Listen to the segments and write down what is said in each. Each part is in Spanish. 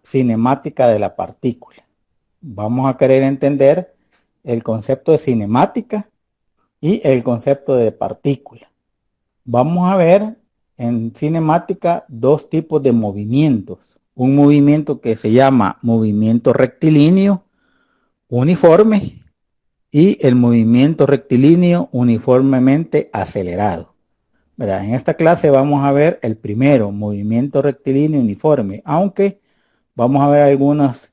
cinemática de la partícula. Vamos a querer entender el concepto de cinemática y el concepto de partícula. Vamos a ver en cinemática dos tipos de movimientos. Un movimiento que se llama movimiento rectilíneo uniforme y el movimiento rectilíneo uniformemente acelerado. ¿Verdad? En esta clase vamos a ver el primero, movimiento rectilíneo uniforme, aunque vamos a ver algunas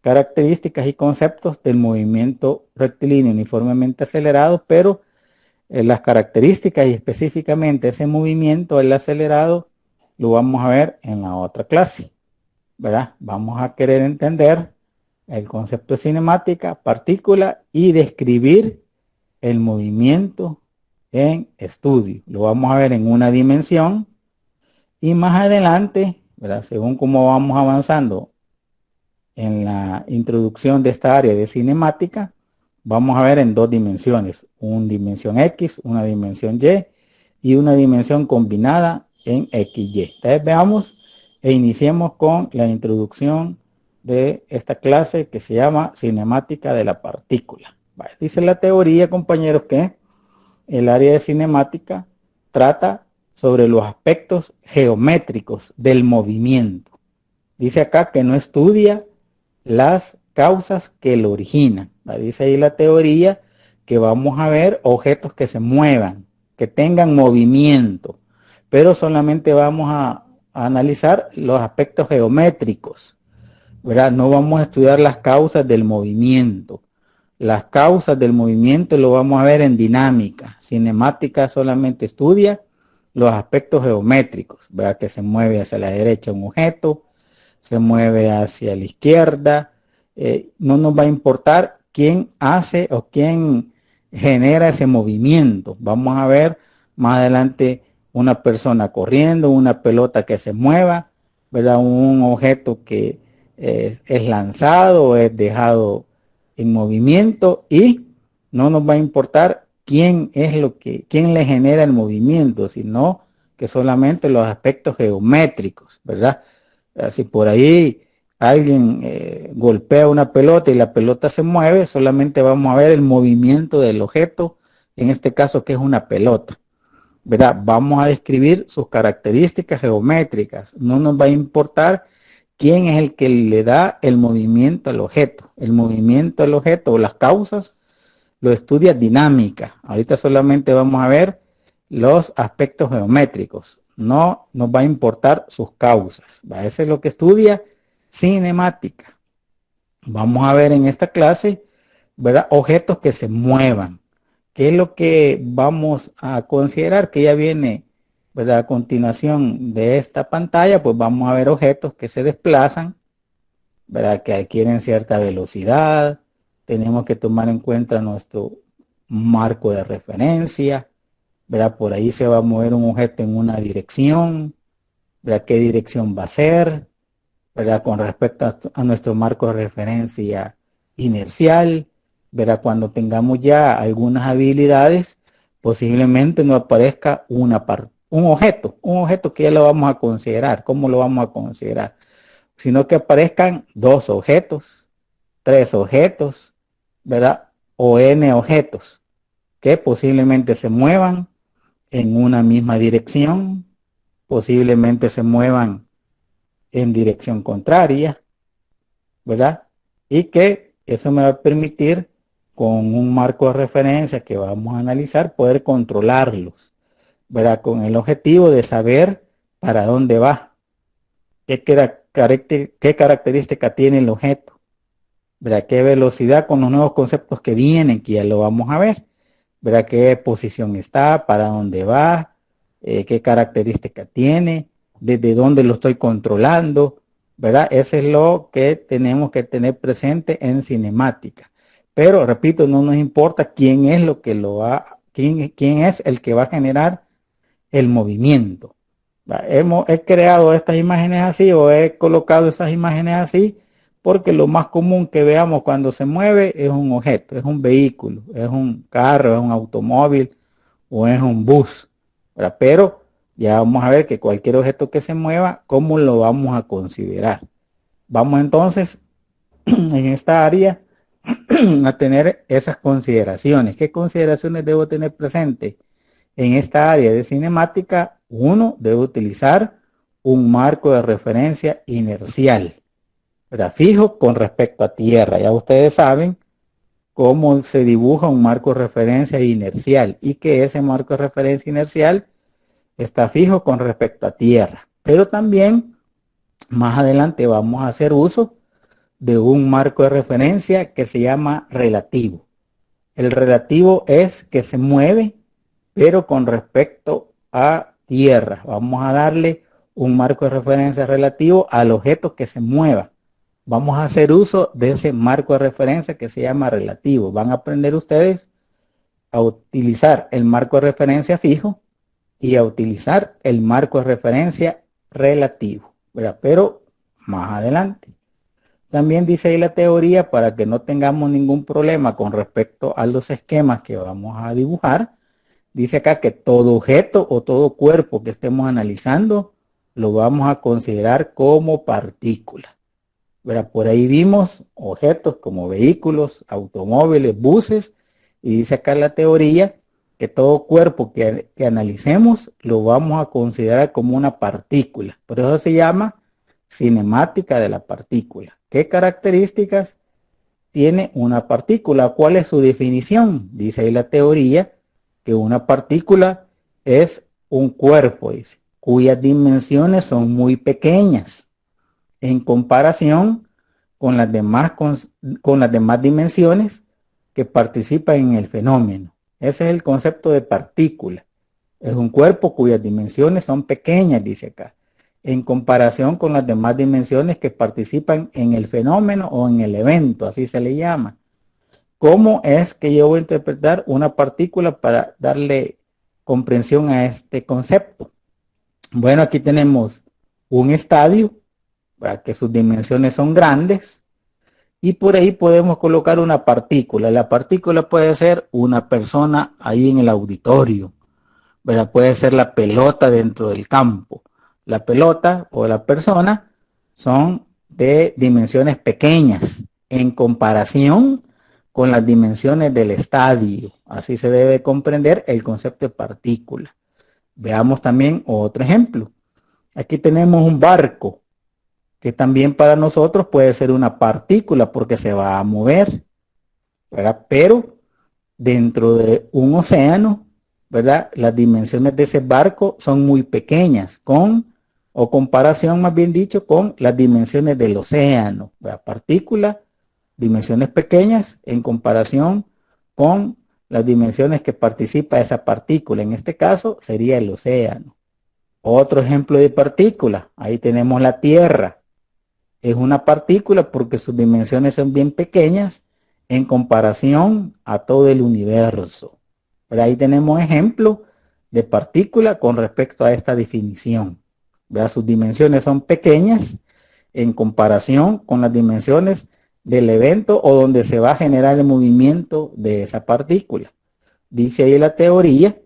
características y conceptos del movimiento rectilíneo uniformemente acelerado, pero las características y específicamente ese movimiento, el acelerado, lo vamos a ver en la otra clase, ¿verdad? Vamos a querer entender el concepto de cinemática, partícula y describir el movimiento en estudio. Lo vamos a ver en una dimensión y más adelante, ¿verdad? Según cómo vamos avanzando en la introducción de esta área de cinemática, vamos a ver en dos dimensiones, una dimensión X, una dimensión Y y una dimensión combinada en XY. Entonces veamos e iniciemos con la introducción de esta clase que se llama cinemática de la partícula. Dice la teoría, compañeros, que el área de cinemática trata sobre los aspectos geométricos del movimiento. Dice acá que no estudia las causas que lo originan. Dice ahí la teoría que vamos a ver objetos que se muevan, que tengan movimiento, pero solamente vamos a analizar los aspectos geométricos, ¿verdad? No vamos a estudiar las causas del movimiento. Las causas del movimiento lo vamos a ver en dinámica. Cinemática solamente estudia los aspectos geométricos, ¿verdad? Que se mueve hacia la derecha un objeto, se mueve hacia la izquierda, no nos va a importar quién hace o quién genera ese movimiento. Vamos a ver más adelante una persona corriendo, una pelota que se mueva, ¿verdad? Un objeto que es lanzado o es dejado en movimiento y no nos va a importar quién le genera el movimiento, sino que solamente los aspectos geométricos, ¿verdad? Si por ahí alguien golpea una pelota y la pelota se mueve, solamente vamos a ver el movimiento del objeto, en este caso que es una pelota, ¿verdad? Vamos a describir sus características geométricas, no nos va a importar quién es el que le da el movimiento al objeto. El movimiento del objeto o las causas lo estudia dinámica. Ahorita solamente vamos a ver los aspectos geométricos. No nos va a importar sus causas. Eso es lo que estudia cinemática. Vamos a ver en esta clase, ¿verdad? Objetos que se muevan. ¿Qué es lo que vamos a considerar? Que ya viene, ¿verdad? A continuación de esta pantalla, pues vamos a ver objetos que se desplazan, ¿verdad? Que adquieren cierta velocidad. Tenemos que tomar en cuenta nuestro marco de referencia, ¿verdad? Por ahí se va a mover un objeto en una dirección, ¿verdad? ¿Qué dirección va a ser? ¿Verdad? Con respecto a nuestro marco de referencia inercial, ¿verdad? Cuando tengamos ya algunas habilidades, posiblemente nos aparezca un objeto que ya lo vamos a considerar. ¿Cómo lo vamos a considerar? Sino que aparezcan dos objetos, tres objetos, ¿verdad? O n objetos que posiblemente se muevan en una misma dirección, posiblemente se muevan en dirección contraria, ¿verdad? Y que eso me va a permitir, con un marco de referencia que vamos a analizar, poder controlarlos, ¿verdad? Con el objetivo de saber para dónde va, qué característica tiene el objeto, ¿verdad? Qué velocidad con los nuevos conceptos que vienen, que ya lo vamos a ver, ¿verdad? Qué posición está, para dónde va, qué característica tiene, desde dónde lo estoy controlando, ¿verdad? Eso es lo que tenemos que tener presente en cinemática. Pero, repito, no nos importa quién es lo que lo va, quién es el que va a generar el movimiento. He creado estas imágenes así o he colocado esas imágenes así porque lo más común que veamos cuando se mueve es un objeto, es un vehículo, es un carro, es un automóvil o es un bus, ¿verdad? Pero ya vamos a ver que cualquier objeto que se mueva, ¿cómo lo vamos a considerar? Vamos entonces en esta área a tener esas consideraciones. ¿Qué consideraciones debo tener presente? En esta área de cinemática, uno debe utilizar un marco de referencia inercial, ¿verdad? Fijo con respecto a tierra. Ya ustedes saben cómo se dibuja un marco de referencia inercial y que ese marco de referencia inercial está fijo con respecto a tierra. Pero también más adelante vamos a hacer uso de un marco de referencia que se llama relativo. El relativo es que se mueve, pero con respecto a tierra. Vamos a darle un marco de referencia relativo al objeto que se mueva. Vamos a hacer uso de ese marco de referencia que se llama relativo. Van a aprender ustedes a utilizar el marco de referencia fijo y a utilizar el marco de referencia relativo, ¿verdad? Pero más adelante. También dice ahí la teoría, para que no tengamos ningún problema con respecto a los esquemas que vamos a dibujar, dice acá que todo objeto o todo cuerpo que estemos analizando lo vamos a considerar como partícula. ¿Verdad? Por ahí vimos objetos como vehículos, automóviles, buses, y dice acá la teoría que todo cuerpo que analicemos lo vamos a considerar como una partícula. Por eso se llama cinemática de la partícula. ¿Qué características tiene una partícula? ¿Cuál es su definición? Dice ahí la teoría que una partícula es un cuerpo, dice, cuyas dimensiones son muy pequeñas en comparación con las demás dimensiones que participan en el fenómeno. Ese es el concepto de partícula. Es un cuerpo cuyas dimensiones son pequeñas, dice acá, en comparación con las demás dimensiones que participan en el fenómeno o en el evento, así se le llama. ¿Cómo es que yo voy a interpretar una partícula para darle comprensión a este concepto? Bueno, aquí tenemos un estadio, ¿verdad?, que sus dimensiones son grandes, y por ahí podemos colocar una partícula. La partícula puede ser una persona ahí en el auditorio, ¿verdad? Puede ser la pelota dentro del campo. La pelota o la persona son de dimensiones pequeñas en comparación con las dimensiones del estadio. Así se debe comprender el concepto de partícula. Veamos también otro ejemplo. Aquí tenemos un barco, que también para nosotros puede ser una partícula porque se va a mover, ¿verdad? Pero dentro de un océano, ¿verdad?, las dimensiones de ese barco son muy pequeñas, o comparación más bien dicho, con las dimensiones del océano, ¿verdad? Partícula, dimensiones pequeñas en comparación con las dimensiones que participa esa partícula. En este caso sería el océano. Otro ejemplo de partícula, ahí tenemos la Tierra. Es una partícula porque sus dimensiones son bien pequeñas en comparación a todo el universo. Pero ahí tenemos ejemplos de partícula con respecto a esta definición. ¿Verdad? Sus dimensiones son pequeñas en comparación con las dimensiones del evento o donde se va a generar el movimiento de esa partícula. Dice ahí la teoría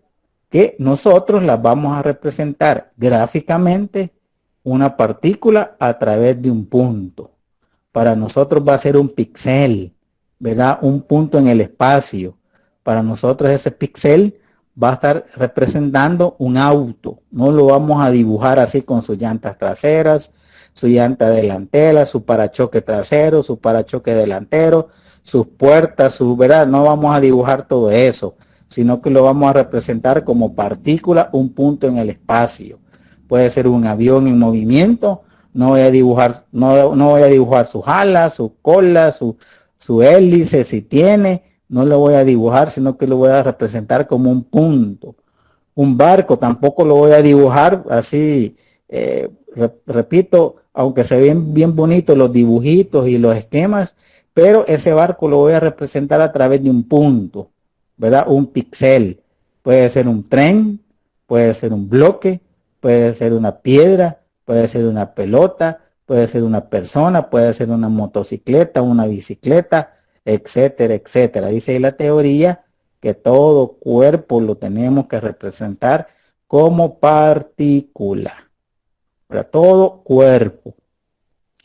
que nosotros las vamos a representar gráficamente una partícula a través de un punto. Para nosotros va a ser un píxel, ¿verdad? Un punto en el espacio. Para nosotros ese píxel va a estar representando un auto. No lo vamos a dibujar así con sus llantas traseras, su llanta delantera, su parachoque trasero, su parachoque delantero, sus puertas, ¿verdad? No vamos a dibujar todo eso, sino que lo vamos a representar como partícula, un punto en el espacio. Puede ser un avión en movimiento. No voy a dibujar, no voy a dibujar sus alas, su cola, su hélice, si tiene, no lo voy a dibujar, sino que lo voy a representar como un punto. Un barco tampoco lo voy a dibujar así, repito, aunque se ven bien bonitos los dibujitos y los esquemas, pero ese barco lo voy a representar a través de un punto, ¿verdad? Un píxel. Puede ser un tren, puede ser un bloque, puede ser una piedra, puede ser una pelota, puede ser una persona, puede ser una motocicleta, una bicicleta, etcétera, etcétera. Dice ahí la teoría que todo cuerpo lo tenemos que representar como partícula. Para todo cuerpo.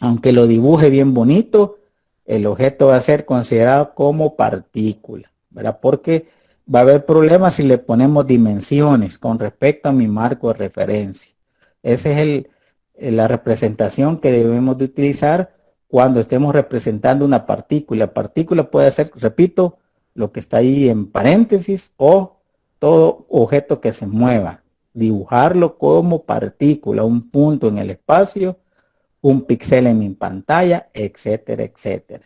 Aunque lo dibuje bien bonito, el objeto va a ser considerado como partícula, ¿verdad? Porque va a haber problemas si le ponemos dimensiones con respecto a mi marco de referencia. Esa es la representación que debemos de utilizar cuando estemos representando una partícula. Partícula puede ser, repito, lo que está ahí en paréntesis o todo objeto que se mueva. Dibujarlo como partícula, un punto en el espacio, un píxel en mi pantalla, etcétera, etcétera.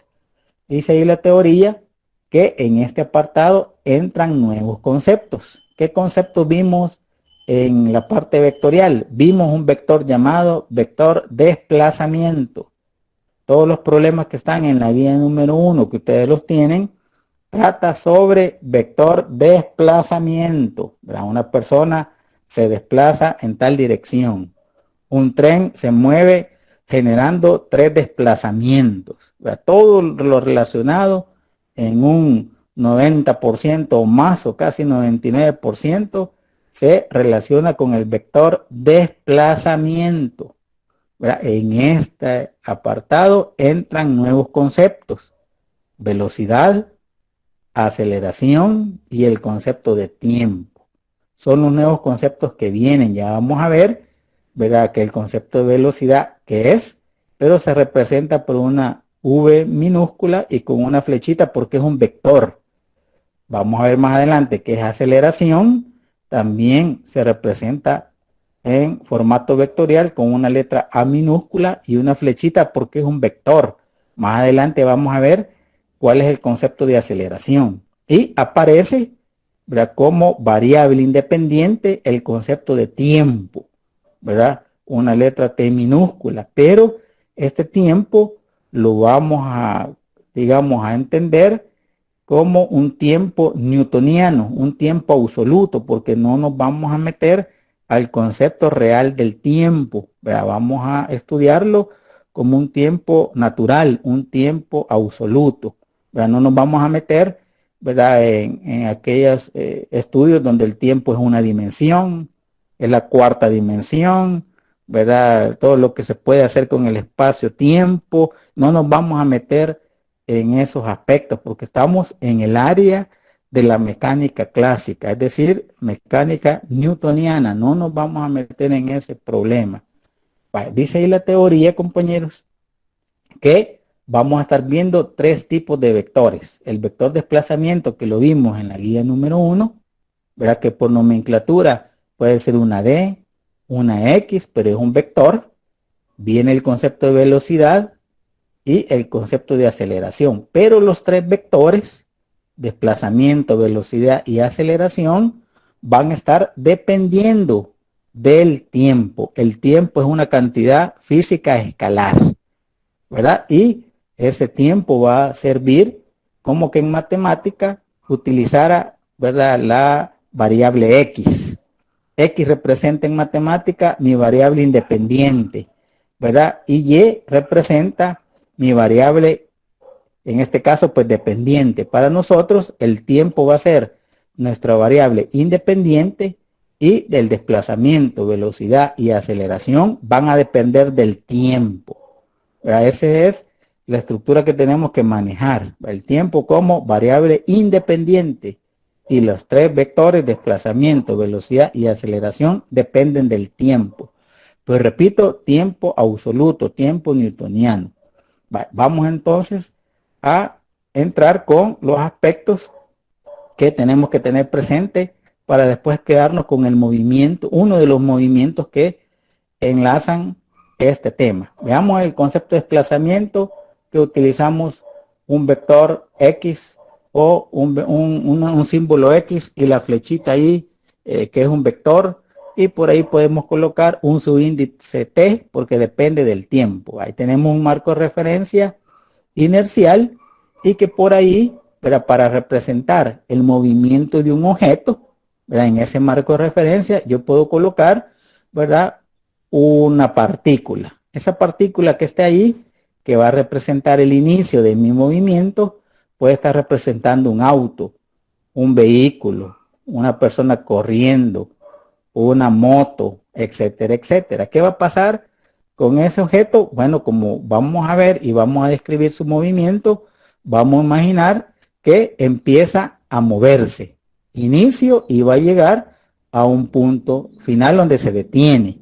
Dice ahí la teoría que en este apartado entran nuevos conceptos. ¿Qué conceptos vimos en la parte vectorial? Vimos un vector llamado vector desplazamiento. Todos los problemas que están en la guía número 1, que ustedes los tienen, trata sobre vector desplazamiento. Una persona se desplaza en tal dirección. Un tren se mueve generando 3 desplazamientos. Todo lo relacionado en un 90% o más o casi 99% se relaciona con el vector desplazamiento. En este apartado entran nuevos conceptos: velocidad, aceleración y el concepto de tiempo. Son los nuevos conceptos que vienen. Ya vamos a ver, ¿verdad?, que el concepto de velocidad, que es, pero se representa por una V minúscula y con una flechita porque es un vector. Vamos a ver más adelante que es aceleración, también se representa en formato vectorial con una letra A minúscula y una flechita porque es un vector. Más adelante vamos a ver cuál es el concepto de aceleración. Y aparece, ¿verdad?, como variable independiente el concepto de tiempo, ¿verdad? Una letra T minúscula, pero este tiempo lo vamos a, digamos, a entender como un tiempo newtoniano, un tiempo absoluto, porque no nos vamos a meter al concepto real del tiempo, ¿verdad? Vamos a estudiarlo como un tiempo natural, un tiempo absoluto, ¿verdad? No nos vamos a meter, ¿verdad?, en aquellos estudios donde el tiempo es una dimensión, es la cuarta dimensión, ¿verdad? Todo lo que se puede hacer con el espacio-tiempo, no nos vamos a meter en esos aspectos porque estamos en el área de la mecánica clásica, es decir, mecánica newtoniana. No nos vamos a meter en ese problema. Dice ahí la teoría, compañeros, que vamos a estar viendo 3 tipos de vectores. El vector desplazamiento, que lo vimos en la guía número 1, ¿verdad?, que por nomenclatura puede ser una D, una X, pero es un vector. Viene el concepto de velocidad y el concepto de aceleración. Pero los 3 vectores, desplazamiento, velocidad y aceleración, van a estar dependiendo del tiempo. El tiempo es una cantidad física escalar, ¿verdad? Y ese tiempo va a servir como que en matemática utilizara, ¿verdad?, la variable X. X representa en matemática mi variable independiente, ¿verdad? Y Y representa mi variable, en este caso, pues dependiente. Para nosotros, el tiempo va a ser nuestra variable independiente y del desplazamiento, velocidad y aceleración van a depender del tiempo. Esa es la estructura que tenemos que manejar. El tiempo como variable independiente y los 3 vectores, desplazamiento, velocidad y aceleración, dependen del tiempo. Pues repito, tiempo absoluto, tiempo newtoniano. Vamos entonces a entrar con los aspectos que tenemos que tener presente para después quedarnos con el movimiento, uno de los movimientos que enlazan este tema. Veamos el concepto de desplazamiento, que utilizamos un vector X o un símbolo X y la flechita ahí, que es un vector, y por ahí podemos colocar un subíndice T porque depende del tiempo. Ahí tenemos un marco de referencia inercial y que por ahí, para representar el movimiento de un objeto, ¿verdad?, en ese marco de referencia yo puedo colocar, ¿verdad?, una partícula. Esa partícula que está ahí, que va a representar el inicio de mi movimiento, puede estar representando un auto, un vehículo, una persona corriendo, una moto, etcétera, etcétera. ¿Qué va a pasar Con ese objeto, bueno, como vamos a ver y vamos a describir su movimiento, vamos a imaginar que empieza a moverse. Inicio y va a llegar a un punto final donde se detiene.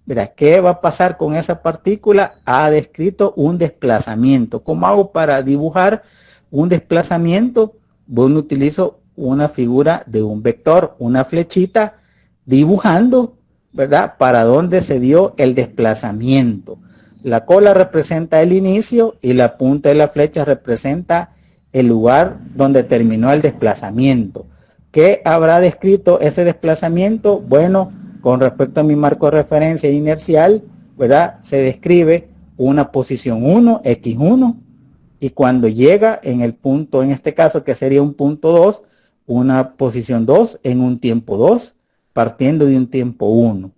Mira, ¿qué va a pasar con esa partícula? Ha descrito un desplazamiento. ¿Cómo hago para dibujar un desplazamiento? Bueno, utilizo una figura de un vector, una flechita, dibujando, ¿verdad? Para dónde se dio el desplazamiento. La cola representa el inicio y la punta de la flecha representa el lugar donde terminó el desplazamiento. ¿Qué habrá descrito ese desplazamiento? Bueno, con respecto a mi marco de referencia inercial, ¿verdad? Se describe una posición 1, x1, y cuando llega en el punto, en este caso que sería un punto 2, una posición 2 en un tiempo 2, partiendo de un tiempo 1.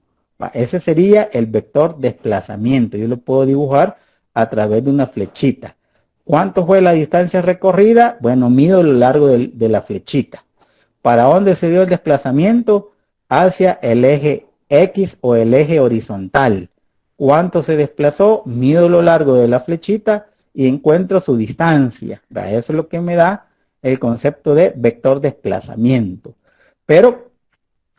Ese sería el vector desplazamiento. Yo lo puedo dibujar a través de una flechita. ¿Cuánto fue la distancia recorrida? Bueno, mido lo largo de la flechita. ¿Para dónde se dio el desplazamiento? Hacia el eje X o el eje horizontal. ¿Cuánto se desplazó? Mido lo largo de la flechita y encuentro su distancia. Eso es lo que me da el concepto de vector desplazamiento. Pero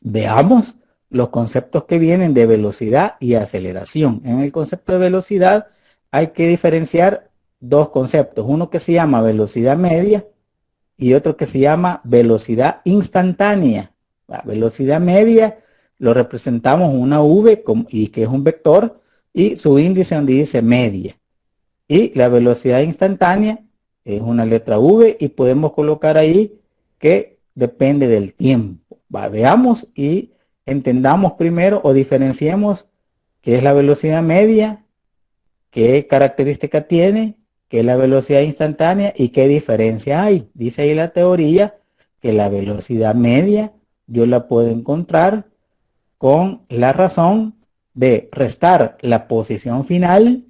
veamos los conceptos que vienen de velocidad y aceleración. En el concepto de velocidad hay que diferenciar dos conceptos. Uno que se llama velocidad media y otro que se llama velocidad instantánea. La velocidad media lo representamos una V y que es un vector y su índice donde dice media. Y la velocidad instantánea es una letra V y podemos colocar ahí que depende del tiempo. Veamos y entendamos primero o diferenciemos qué es la velocidad media, qué característica tiene, qué es la velocidad instantánea y qué diferencia hay. Dice ahí la teoría que la velocidad media yo la puedo encontrar con la razón de restar la posición final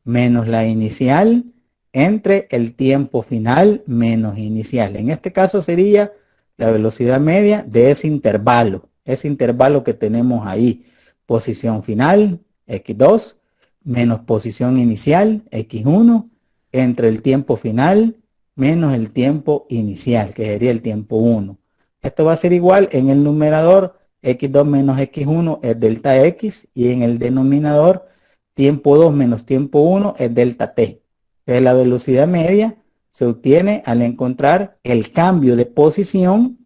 menos la inicial entre el tiempo final menos inicial. En este caso sería la velocidad media de ese intervalo que tenemos ahí. Posición final, x2, menos posición inicial, x1, entre el tiempo final menos el tiempo inicial, que sería el tiempo 1. Esto va a ser igual en el numerador, x2 menos x1 es delta x, y en el denominador, tiempo 2 menos tiempo 1 es delta t. Entonces, la velocidad media se obtiene al encontrar el cambio de posición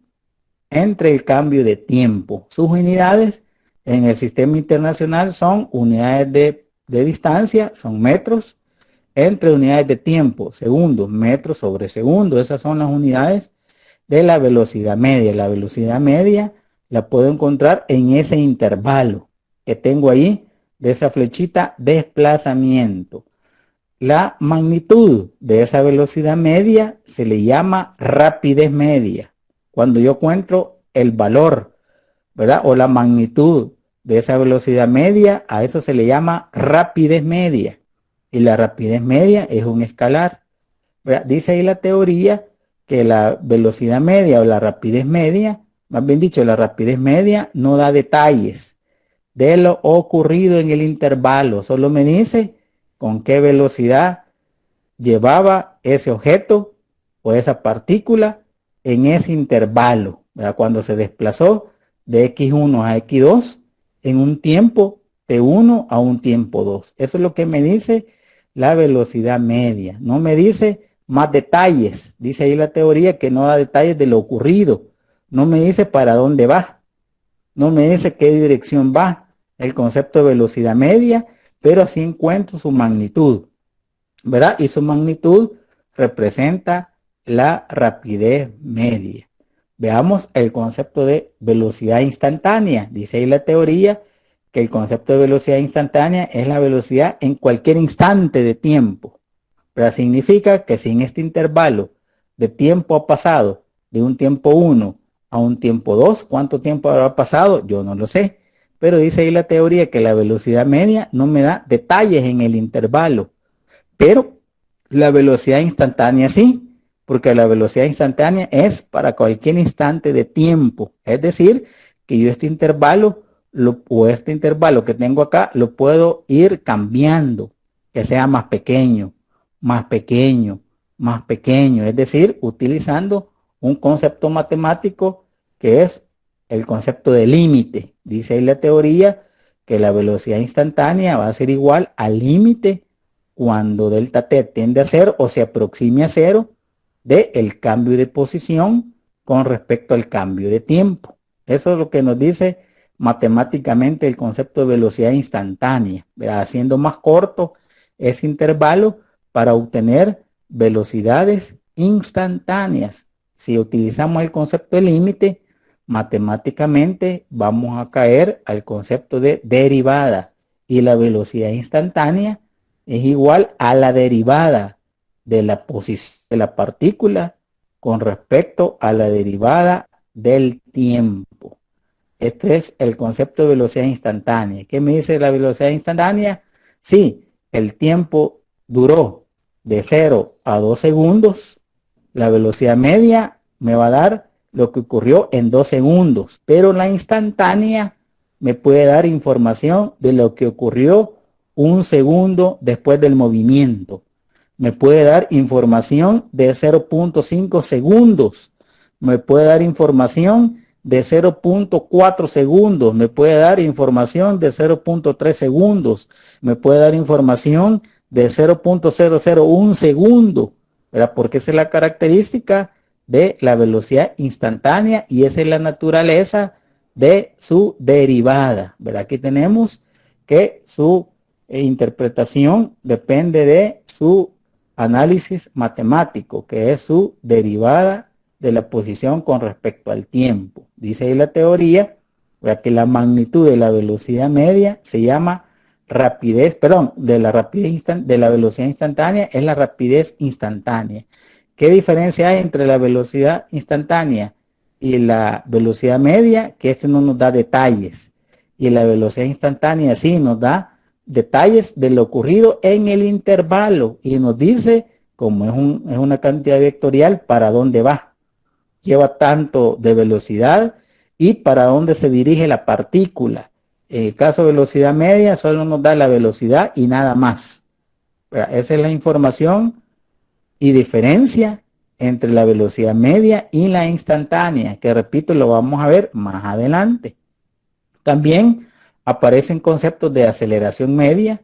entre el cambio de tiempo. Sus unidades en el sistema internacional son unidades de distancia, son metros, entre unidades de tiempo, segundos, metros sobre segundo. Esas son las unidades de la velocidad media. La velocidad media la puedo encontrar en ese intervalo que tengo ahí de esa flechita desplazamiento. La magnitud de esa velocidad media se le llama rapidez media. Cuando yo encuentro el valor, ¿verdad? O la magnitud de esa velocidad media, a eso se le llama rapidez media. Y la rapidez media es un escalar, ¿verdad? Dice ahí la teoría que la velocidad media o la rapidez media, más bien dicho, la rapidez media no da detalles de lo ocurrido en el intervalo, solo me dice con qué velocidad llevaba ese objeto o esa partícula en ese intervalo, ¿verdad? Cuando se desplazó de x1 a x2 en un tiempo de 1 a un tiempo 2. Eso es lo que me dice la velocidad media. No me dice más detalles. Dice ahí la teoría que no da detalles de lo ocurrido. No me dice para dónde va. No me dice qué dirección va. El concepto de velocidad media, pero así encuentro su magnitud, ¿verdad? Y su magnitud representa la rapidez media. Veamos el concepto de velocidad instantánea. Dice ahí la teoría que el concepto de velocidad instantánea es la velocidad en cualquier instante de tiempo. Pero significa que si en este intervalo de tiempo ha pasado de un tiempo 1 a un tiempo 2, ¿cuánto tiempo habrá pasado? Yo no lo sé. Pero dice ahí la teoría que la velocidad media no me da detalles en el intervalo. Pero la velocidad instantánea sí, porque la velocidad instantánea es para cualquier instante de tiempo. Es decir, que yo este intervalo o este intervalo que tengo acá, lo puedo ir cambiando, que sea más pequeño, más pequeño, más pequeño, es decir, utilizando un concepto matemático que es el concepto de límite. Dice ahí la teoría que la velocidad instantánea va a ser igual al límite cuando delta t tiende a cero o se aproxime a cero de el cambio de posición con respecto al cambio de tiempo. Eso es lo que nos dice matemáticamente el concepto de velocidad instantánea, ¿verdad? Haciendo más corto ese intervalo para obtener velocidades instantáneas. Si utilizamos el concepto de límite, matemáticamente vamos a caer al concepto de derivada y la velocidad instantánea es igual a la derivada de la posición de la partícula con respecto a la derivada del tiempo. Este es el concepto de velocidad instantánea. ¿Qué me dice la velocidad instantánea? Sí, el tiempo duró de 0 a 2 segundos. La velocidad media me va a dar lo que ocurrió en 2 segundos, pero la instantánea me puede dar información de lo que ocurrió un segundo después del movimiento. Me puede dar información de 0.5 segundos. Me puede dar información de 0.4 segundos. Me puede dar información de 0.3 segundos. Me puede dar información de 0.001 segundo. ¿Verdad? Porque esa es la característica de la velocidad instantánea y esa es la naturaleza de su derivada. ¿Verdad? Aquí tenemos que su interpretación depende de su análisis matemático, que es su derivada de la posición con respecto al tiempo. Dice ahí la teoría que la magnitud de la velocidad media se llama rapidez, perdón, de la velocidad instantánea es la rapidez instantánea. ¿Qué diferencia hay entre la velocidad instantánea y la velocidad media? Que este no nos da detalles. Y la velocidad instantánea sí nos da detalles de lo ocurrido en el intervalo y nos dice, como es una cantidad vectorial, para dónde va. Lleva tanto de velocidad y para dónde se dirige la partícula. En el caso de velocidad media, solo nos da la velocidad y nada más. Esa es la información y diferencia entre la velocidad media y la instantánea, que repito, lo vamos a ver más adelante. También aparecen conceptos de aceleración media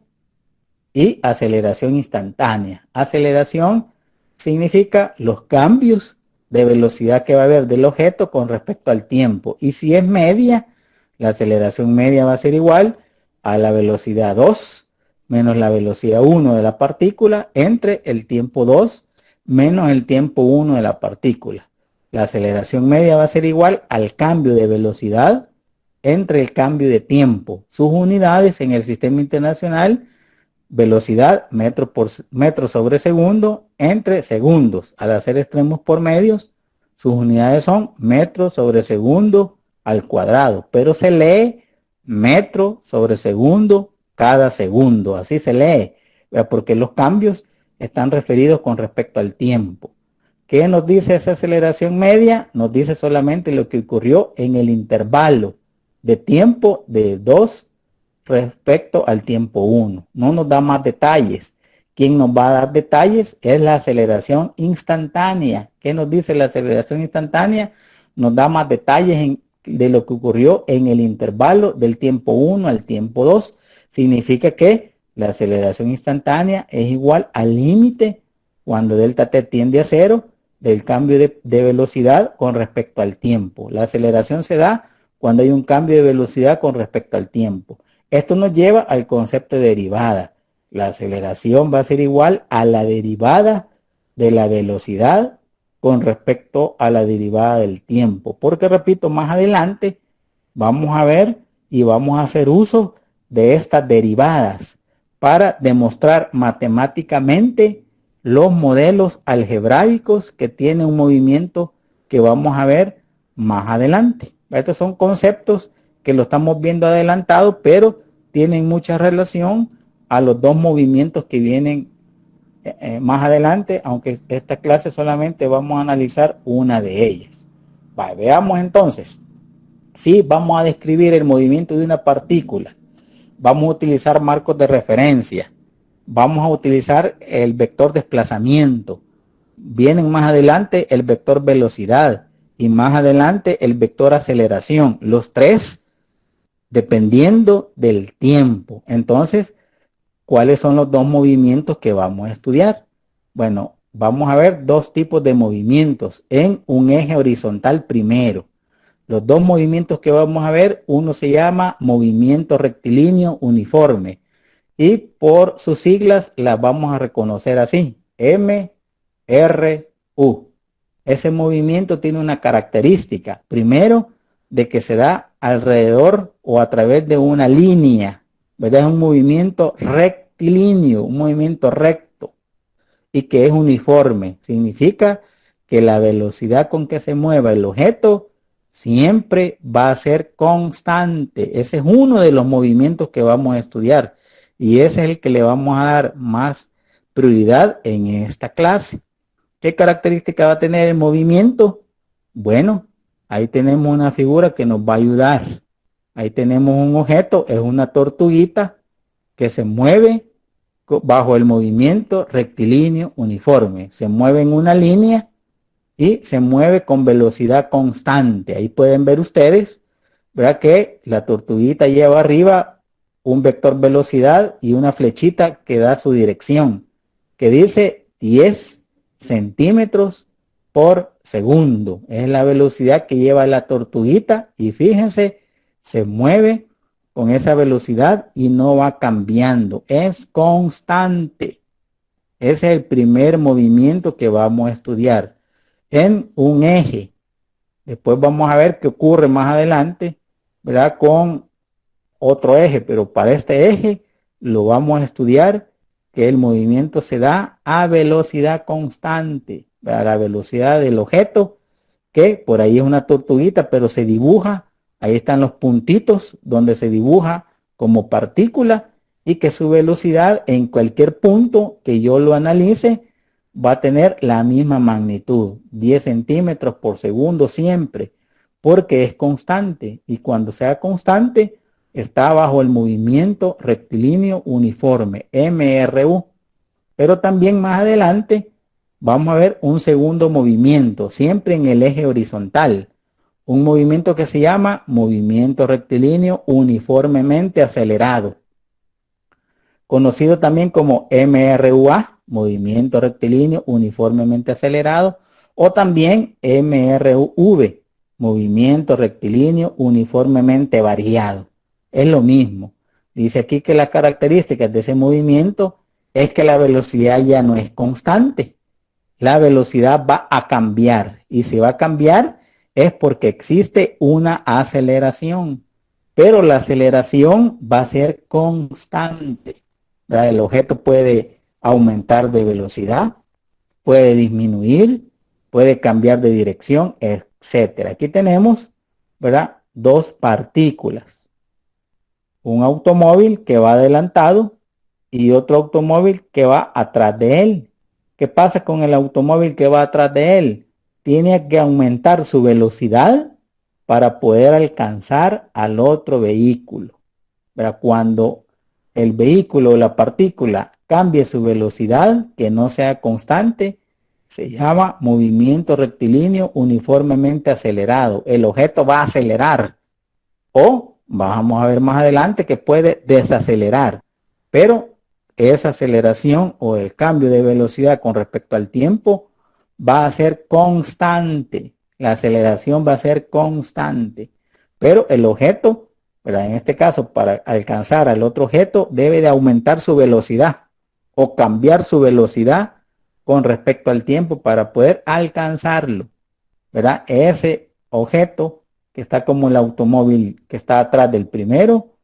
y aceleración instantánea. Aceleración significa los cambios de velocidad que va a haber del objeto con respecto al tiempo. Y si es media, la aceleración media va a ser igual a la velocidad 2 menos la velocidad 1 de la partícula entre el tiempo 2 menos el tiempo 1 de la partícula. La aceleración media va a ser igual al cambio de velocidad entre el cambio de tiempo. Sus unidades en el sistema internacional, velocidad metro sobre segundo entre segundos. Al hacer extremos por medios, sus unidades son metro sobre segundo al cuadrado, pero se lee metro sobre segundo cada segundo. Así se lee, porque los cambios están referidos con respecto al tiempo. ¿Qué nos dice esa aceleración media? Nos dice solamente lo que ocurrió en el intervalo de tiempo de 2 respecto al tiempo 1. No nos da más detalles. Quien nos va a dar detalles es la aceleración instantánea. ¿Qué nos dice la aceleración instantánea? Nos da más detalles de lo que ocurrió en el intervalo del tiempo 1 al tiempo 2. Significa que la aceleración instantánea es igual al límite cuando delta t tiende a 0 del cambio de velocidad con respecto al tiempo. La aceleración se da cuando hay un cambio de velocidad con respecto al tiempo. Esto nos lleva al concepto de derivada. La aceleración va a ser igual a la derivada de la velocidad con respecto a la derivada del tiempo. Porque, repito, más adelante vamos a ver y vamos a hacer uso de estas derivadas para demostrar matemáticamente los modelos algebraicos que tienen un movimiento que vamos a ver más adelante. Estos son conceptos que lo estamos viendo adelantado, pero tienen mucha relación a los dos movimientos que vienen más adelante, aunque esta clase solamente vamos a analizar una de ellas. Veamos entonces. Si vamos a describir el movimiento de una partícula, vamos a utilizar marcos de referencia, vamos a utilizar el vector desplazamiento, vienen más adelante el vector velocidad y más adelante el vector aceleración, los tres dependiendo del tiempo. Entonces, ¿cuáles son los dos movimientos que vamos a estudiar? Bueno, vamos a ver dos tipos de movimientos en un eje horizontal primero. Los dos movimientos que vamos a ver, uno se llama movimiento rectilíneo uniforme y por sus siglas las vamos a reconocer así, MRU. Ese movimiento tiene una característica, primero, de que se da alrededor o a través de una línea, ¿verdad? Es un movimiento rectilíneo, un movimiento recto y que es uniforme. Significa que la velocidad con que se mueva el objeto siempre va a ser constante. Ese es uno de los movimientos que vamos a estudiar y ese es el que le vamos a dar más prioridad en esta clase. ¿Qué característica va a tener el movimiento? Bueno, ahí tenemos una figura que nos va a ayudar. Ahí tenemos un objeto, es una tortuguita que se mueve bajo el movimiento rectilíneo uniforme. Se mueve en una línea y se mueve con velocidad constante. Ahí pueden ver ustedes, ¿verdad? Que la tortuguita lleva arriba un vector velocidad y una flechita que da su dirección, que dice 10 centímetros por segundo. Es la velocidad que lleva la tortuguita y fíjense, se mueve con esa velocidad y no va cambiando. Es constante. Ese es el primer movimiento que vamos a estudiar en un eje. Después vamos a ver qué ocurre más adelante, ¿verdad? Con otro eje, pero para este eje lo vamos a estudiar que el movimiento se da a velocidad constante, a la velocidad del objeto, que por ahí es una tortuguita, pero se dibuja, ahí están los puntitos donde se dibuja como partícula y que su velocidad en cualquier punto que yo lo analice va a tener la misma magnitud, 10 centímetros por segundo siempre, porque es constante y cuando sea constante está bajo el movimiento rectilíneo uniforme, MRU. Pero también más adelante vamos a ver un segundo movimiento, siempre en el eje horizontal. Un movimiento que se llama movimiento rectilíneo uniformemente acelerado. Conocido también como MRUA, movimiento rectilíneo uniformemente acelerado. O también MRV, movimiento rectilíneo uniformemente variado. Es lo mismo. Dice aquí que las características de ese movimiento es que la velocidad ya no es constante. La velocidad va a cambiar. Y si va a cambiar es porque existe una aceleración. Pero la aceleración va a ser constante. ¿Verdad? El objeto puede aumentar de velocidad, puede disminuir, puede cambiar de dirección, etcétera. Aquí tenemos, ¿verdad? Dos partículas. Un automóvil que va adelantado y otro automóvil que va atrás de él. ¿Qué pasa con el automóvil que va atrás de él? Tiene que aumentar su velocidad para poder alcanzar al otro vehículo. ¿Verdad? Cuando el vehículo o la partícula cambie su velocidad, que no sea constante, se llama movimiento rectilíneo uniformemente acelerado. El objeto va a acelerar o vamos a ver más adelante que puede desacelerar, pero esa aceleración o el cambio de velocidad con respecto al tiempo va a ser constante. La aceleración va a ser constante, pero el objeto, ¿verdad? En este caso, para alcanzar al otro objeto, debe de aumentar su velocidad o cambiar su velocidad con respecto al tiempo para poder alcanzarlo, ¿verdad? Ese objeto que está como el automóvil que está atrás del primero,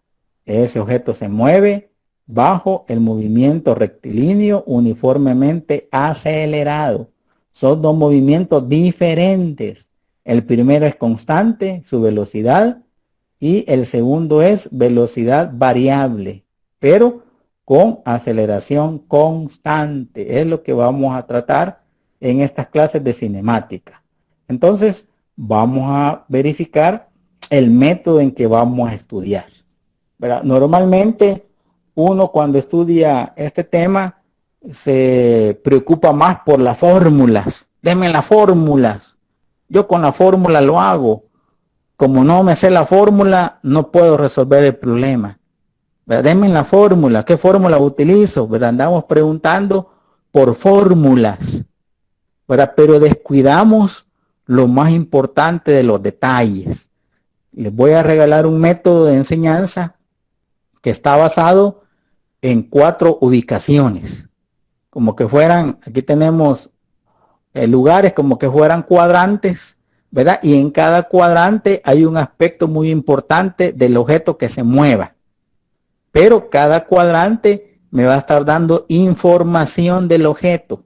ese objeto se mueve bajo el movimiento rectilíneo uniformemente acelerado. Son dos movimientos diferentes. El primero es constante, su velocidad, y el segundo es velocidad variable, pero con aceleración constante. Es lo que vamos a tratar en estas clases de cinemática. Entonces, vamos a verificar el método en que vamos a estudiar, ¿verdad? Normalmente uno cuando estudia este tema se preocupa más por las fórmulas. Denme las fórmulas. Yo con la fórmula lo hago. Como no me sé la fórmula, no puedo resolver el problema. ¿Verdad? Denme la fórmula. ¿Qué fórmula utilizo? ¿Verdad? Andamos preguntando por fórmulas, ¿verdad? Pero descuidamos lo más importante de los detalles. Les voy a regalar un método de enseñanza que está basado en 4 ubicaciones. Como que fueran, aquí tenemos lugares como que fueran cuadrantes, ¿verdad? Y en cada cuadrante hay un aspecto muy importante del objeto que se mueva. Pero cada cuadrante me va a estar dando información del objeto,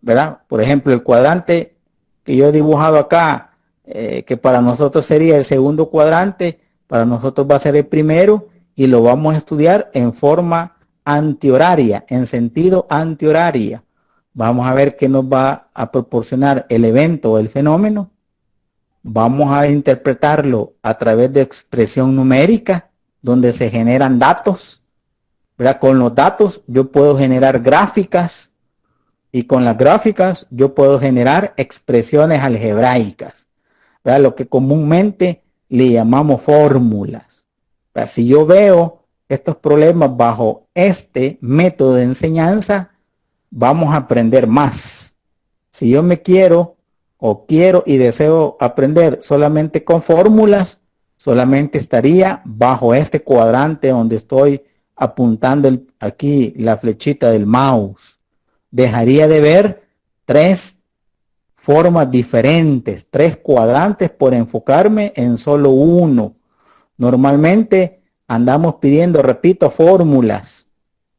¿verdad? Por ejemplo, el cuadrante que yo he dibujado acá, que para nosotros sería el segundo cuadrante, para nosotros va a ser el primero y lo vamos a estudiar en forma antihoraria, en sentido antihoraria. Vamos a ver qué nos va a proporcionar el evento o el fenómeno. Vamos a interpretarlo a través de expresión numérica, donde se generan datos, ¿verdad? Con los datos yo puedo generar gráficas y con las gráficas yo puedo generar expresiones algebraicas, ¿verdad? Lo que comúnmente le llamamos fórmulas. ¿Verdad? Si yo veo estos problemas bajo este método de enseñanza, vamos a aprender más. Si yo me quiero o quiero y deseo aprender solamente con fórmulas, solamente estaría bajo este cuadrante donde estoy apuntando aquí la flechita del mouse. Dejaría de ver 3 formas diferentes, 3 cuadrantes por enfocarme en solo uno. Normalmente andamos pidiendo, repito, fórmulas,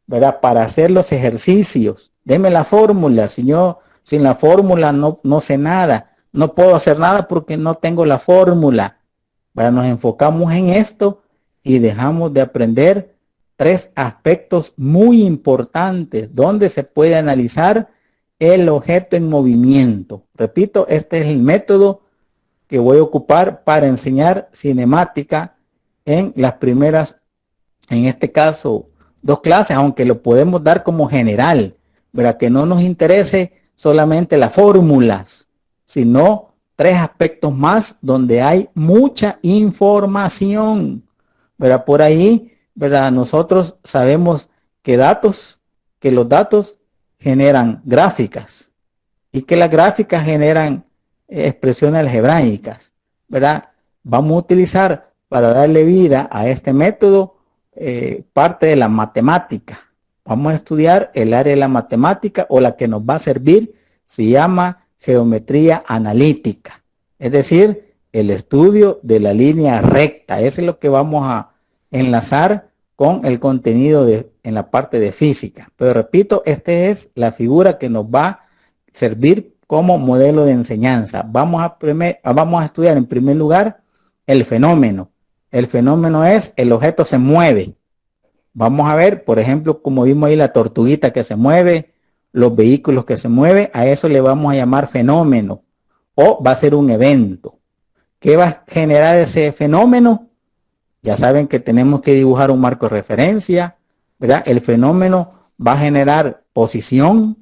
¿verdad? Para hacer los ejercicios. Deme la fórmula, si yo sin la fórmula no sé nada, no puedo hacer nada porque no tengo la fórmula. ¿Verdad? Nos enfocamos en esto y dejamos de aprender 3 aspectos muy importantes donde se puede analizar el objeto en movimiento. Repito, este es el método que voy a ocupar para enseñar cinemática en las primeras, en este caso, 2 clases, aunque lo podemos dar como general, ¿verdad? Que no nos interese solamente las fórmulas, sino 3 aspectos más donde hay mucha información, ¿verdad? Por ahí, ¿verdad? Nosotros sabemos que los datos generan gráficas y que las gráficas generan expresiones algebraicas, ¿verdad? Vamos a utilizar para darle vida a este método parte de la matemática. Vamos a estudiar el área de la matemática o la que nos va a servir se llama geometría analítica, es decir, el estudio de la línea recta. Eso es lo que vamos a enlazar con el contenido en la parte de física. Pero repito, esta es la figura que nos va a servir como modelo de enseñanza. Vamos a estudiar en primer lugar el fenómeno. El fenómeno es el objeto se mueve. Vamos a ver, por ejemplo, como vimos ahí la tortuguita que se mueve, los vehículos que se mueven, a eso le vamos a llamar fenómeno o va a ser un evento. ¿Qué va a generar ese fenómeno? Ya saben que tenemos que dibujar un marco de referencia, ¿verdad? El fenómeno va a generar posición,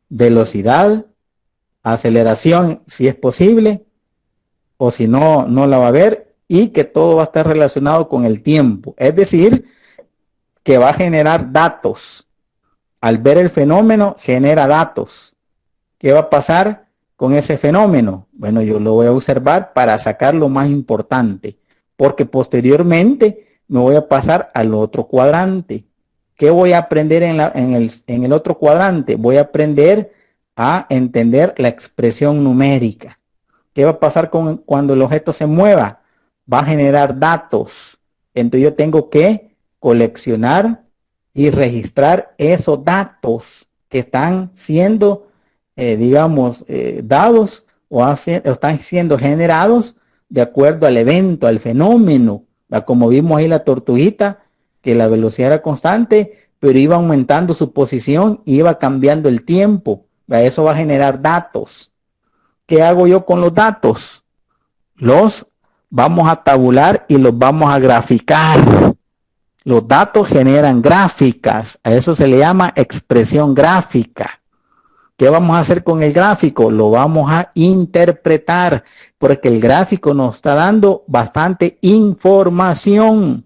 velocidad, aceleración si es posible, o si no, no la va a haber, y que todo va a estar relacionado con el tiempo. Es decir, que va a generar datos. Al ver el fenómeno, genera datos. ¿Qué va a pasar con ese fenómeno? Bueno, yo lo voy a observar para sacar lo más importante, porque posteriormente me voy a pasar al otro cuadrante. ¿Qué voy a aprender en el otro cuadrante? Voy a aprender a entender la expresión numérica. ¿Qué va a pasar cuando el objeto se mueva? Va a generar datos. Entonces yo tengo que coleccionar y registrar esos datos que están siendo, dados o están siendo generados de acuerdo al evento, al fenómeno. Como vimos ahí la tortuguita, que la velocidad era constante, pero iba aumentando su posición y iba cambiando el tiempo. Eso va a generar datos. ¿Qué hago yo con los datos? Los vamos a tabular y los vamos a graficar. Los datos generan gráficas, a eso se le llama expresión gráfica. ¿Qué vamos a hacer con el gráfico? Lo vamos a interpretar, porque el gráfico nos está dando bastante información.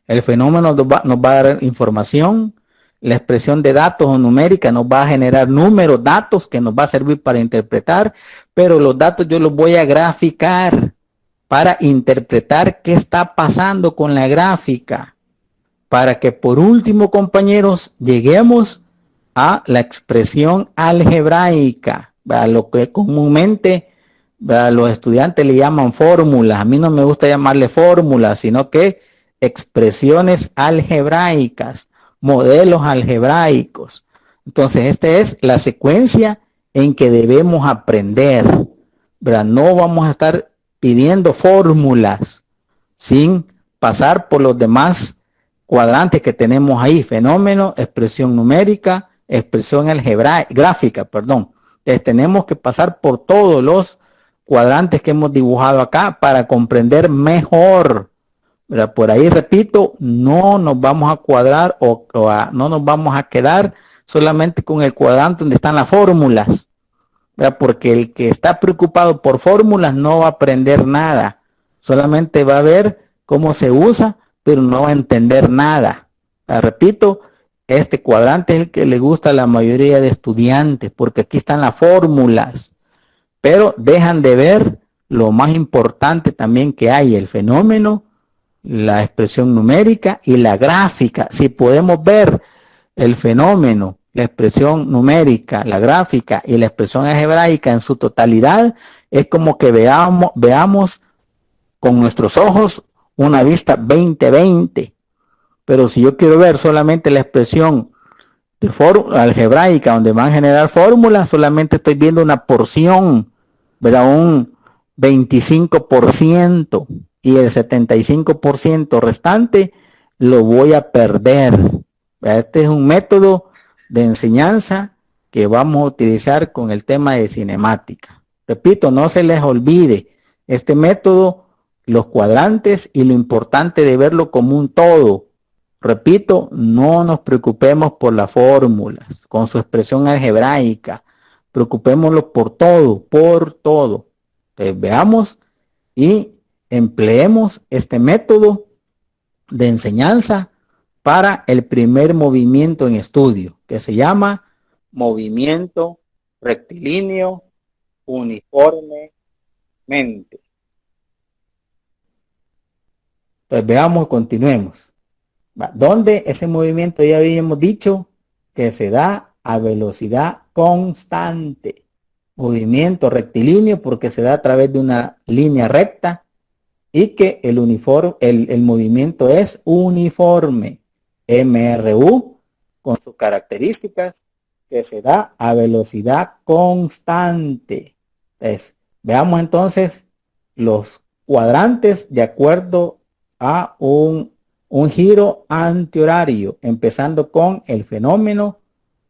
El fenómeno nos va a dar información, la expresión de datos o numérica nos va a generar números, datos que nos va a servir para interpretar, pero los datos yo los voy a graficar para interpretar qué está pasando con la gráfica, para que por último, compañeros, lleguemos a la expresión algebraica, a lo que comúnmente a los estudiantes le llaman fórmulas. A mí no me gusta llamarle fórmulas, sino que expresiones algebraicas, modelos algebraicos. Entonces, esta es la secuencia en que debemos aprender, ¿verdad? No vamos a estar pidiendo fórmulas sin pasar por los demás cuadrantes que tenemos ahí: fenómeno, expresión numérica, expresión gráfica, perdón. Entonces, tenemos que pasar por todos los cuadrantes que hemos dibujado acá para comprender mejor. ¿Verdad? Por ahí, repito, no nos vamos a cuadrar no nos vamos a quedar solamente con el cuadrante donde están las fórmulas, ¿verdad? Porque el que está preocupado por fórmulas no va a aprender nada, solamente va a ver cómo se usa, pero no va a entender nada. Repito, este cuadrante es el que le gusta a la mayoría de estudiantes, porque aquí están las fórmulas, pero dejan de ver lo más importante también que hay: el fenómeno, la expresión numérica y la gráfica. Si podemos ver el fenómeno, la expresión numérica, la gráfica y la expresión algebraica en su totalidad, es como que veamos con nuestros ojos una vista 20/20. Pero si yo quiero ver solamente la expresión de algebraica, donde van a generar fórmulas, solamente estoy viendo una porción, ¿verdad? Un 25%, y el 75% restante lo voy a perder. Este es un método de enseñanza que vamos a utilizar con el tema de cinemática. Repito, no se les olvide este método, los cuadrantes, y lo importante de verlo como un todo. Repito, no nos preocupemos por las fórmulas, con su expresión algebraica. Preocupémonos por todo, por todo. Entonces, veamos y empleemos este método de enseñanza para el primer movimiento en estudio, que se llama movimiento rectilíneo uniformemente. Entonces, veamos, continuemos. ¿Dónde ese movimiento ya habíamos dicho que se da a velocidad constante? Movimiento rectilíneo porque se da a través de una línea recta, y que el movimiento es uniforme, MRU, con sus características, que se da a velocidad constante. Entonces, veamos entonces los cuadrantes de acuerdo a un giro antihorario, empezando con el fenómeno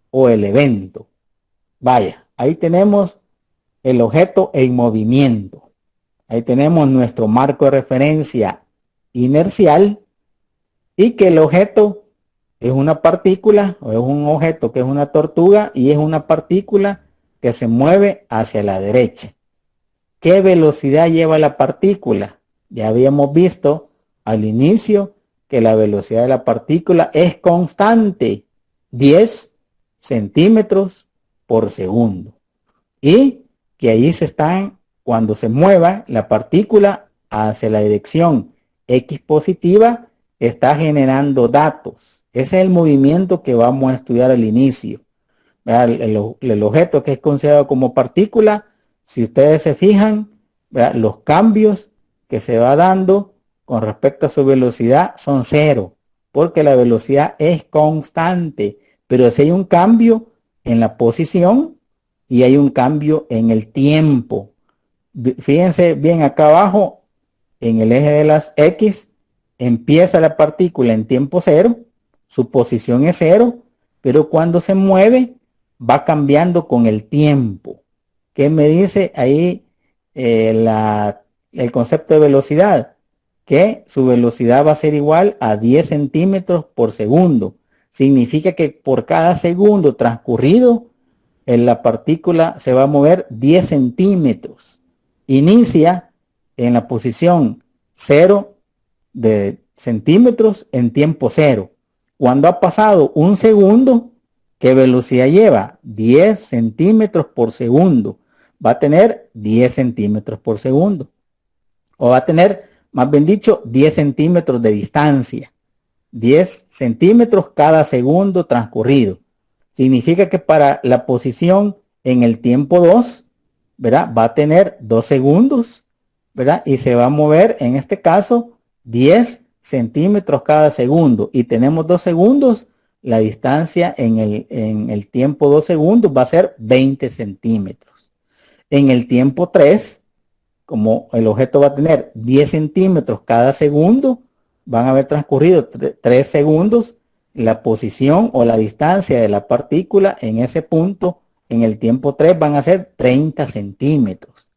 o el evento. Vaya, ahí tenemos el objeto en movimiento. Ahí tenemos nuestro marco de referencia inercial, y que el objeto es una partícula, o es un objeto que es una tortuga, y es una partícula que se mueve hacia la derecha. ¿Qué velocidad lleva la partícula? Ya habíamos visto al inicio que la velocidad de la partícula es constante, 10 centímetros por segundo. Y que ahí cuando se mueva la partícula hacia la dirección X positiva, está generando datos. Ese es el movimiento que vamos a estudiar al inicio. El objeto que es considerado como partícula, si ustedes se fijan, los cambios que se va dando con respecto a su velocidad son cero, porque la velocidad es constante. Pero si hay un cambio en la posición y hay un cambio en el tiempo. Fíjense bien acá abajo, en el eje de las X, empieza la partícula en tiempo cero, su posición es cero, pero cuando se mueve va cambiando con el tiempo. ¿Qué me dice ahí el concepto de velocidad, que su velocidad va a ser igual a 10 centímetros por segundo. Significa que por cada segundo transcurrido, la partícula se va a mover 10 centímetros. Inicia en la posición 0 de centímetros en tiempo 0. Cuando ha pasado un segundo, ¿qué velocidad lleva? 10 centímetros por segundo. Va a tener 10 centímetros por segundo. O va a tener, más bien dicho, 10 centímetros de distancia. 10 centímetros cada segundo transcurrido. Significa que para la posición en el tiempo 2, ¿verdad? Va a tener 2 segundos, ¿verdad? Y se va a mover, en este caso, 10 centímetros cada segundo. Y tenemos 2 segundos, la distancia en el tiempo 2 segundos va a ser 20 centímetros. En el tiempo 3, como el objeto va a tener 10 centímetros cada segundo, van a haber transcurrido 3 segundos, la posición o la distancia de la partícula en ese punto, en el tiempo 3 van a ser 30 centímetros.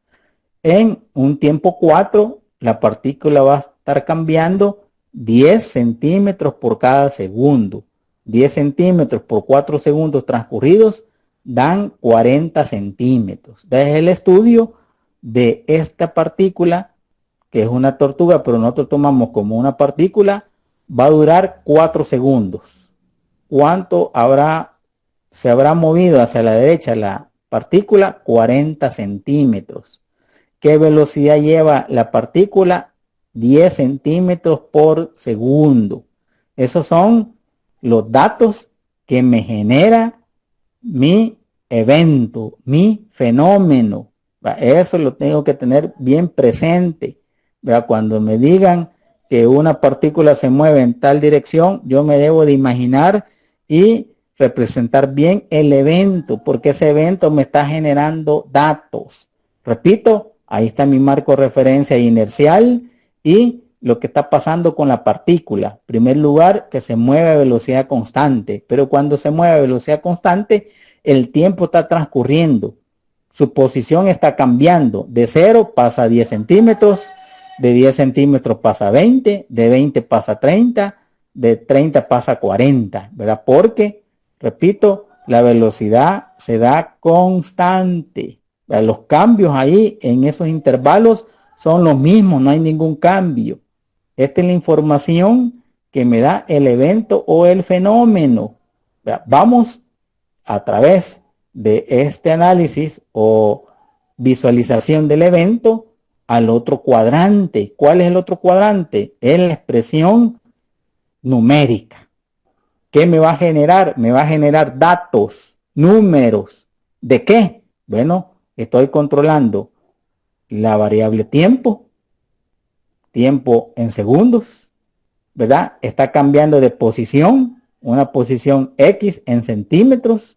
En un tiempo 4, la partícula va a estar cambiando 10 centímetros por cada segundo. 10 centímetros por 4 segundos transcurridos dan 40 centímetros. Desde el estudio de esta partícula, que es una tortuga, pero nosotros tomamos como una partícula, va a durar 4 segundos. ¿Cuánto se habrá movido hacia la derecha la partícula? 40 centímetros. ¿Qué velocidad lleva la partícula? 10 centímetros por segundo. Esos son los datos que me genera mi evento, mi fenómeno. Eso lo tengo que tener bien presente. Cuando me digan que una partícula se mueve en tal dirección, yo me debo de imaginar y representar bien el evento, porque ese evento me está generando datos. Repito, ahí está mi marco de referencia inercial y lo que está pasando con la partícula. En primer lugar, que se mueve a velocidad constante, pero cuando se mueve a velocidad constante, el tiempo está transcurriendo. Su posición está cambiando. De 0 pasa a 10 centímetros, de 10 centímetros pasa a 20, de 20 pasa a 30, de 30 pasa a 40, ¿verdad? Porque, repito, la velocidad se da constante. Los cambios ahí en esos intervalos son los mismos, no hay ningún cambio. Esta es la información que me da el evento o el fenómeno. Vamos a través de este análisis o visualización del evento al otro cuadrante. ¿Cuál es el otro cuadrante? Es la expresión numérica. ¿Qué me va a generar? Me va a generar datos, números. ¿De qué? Bueno, estoy controlando la variable tiempo en segundos, ¿verdad? Está cambiando de posición, una posición X en centímetros,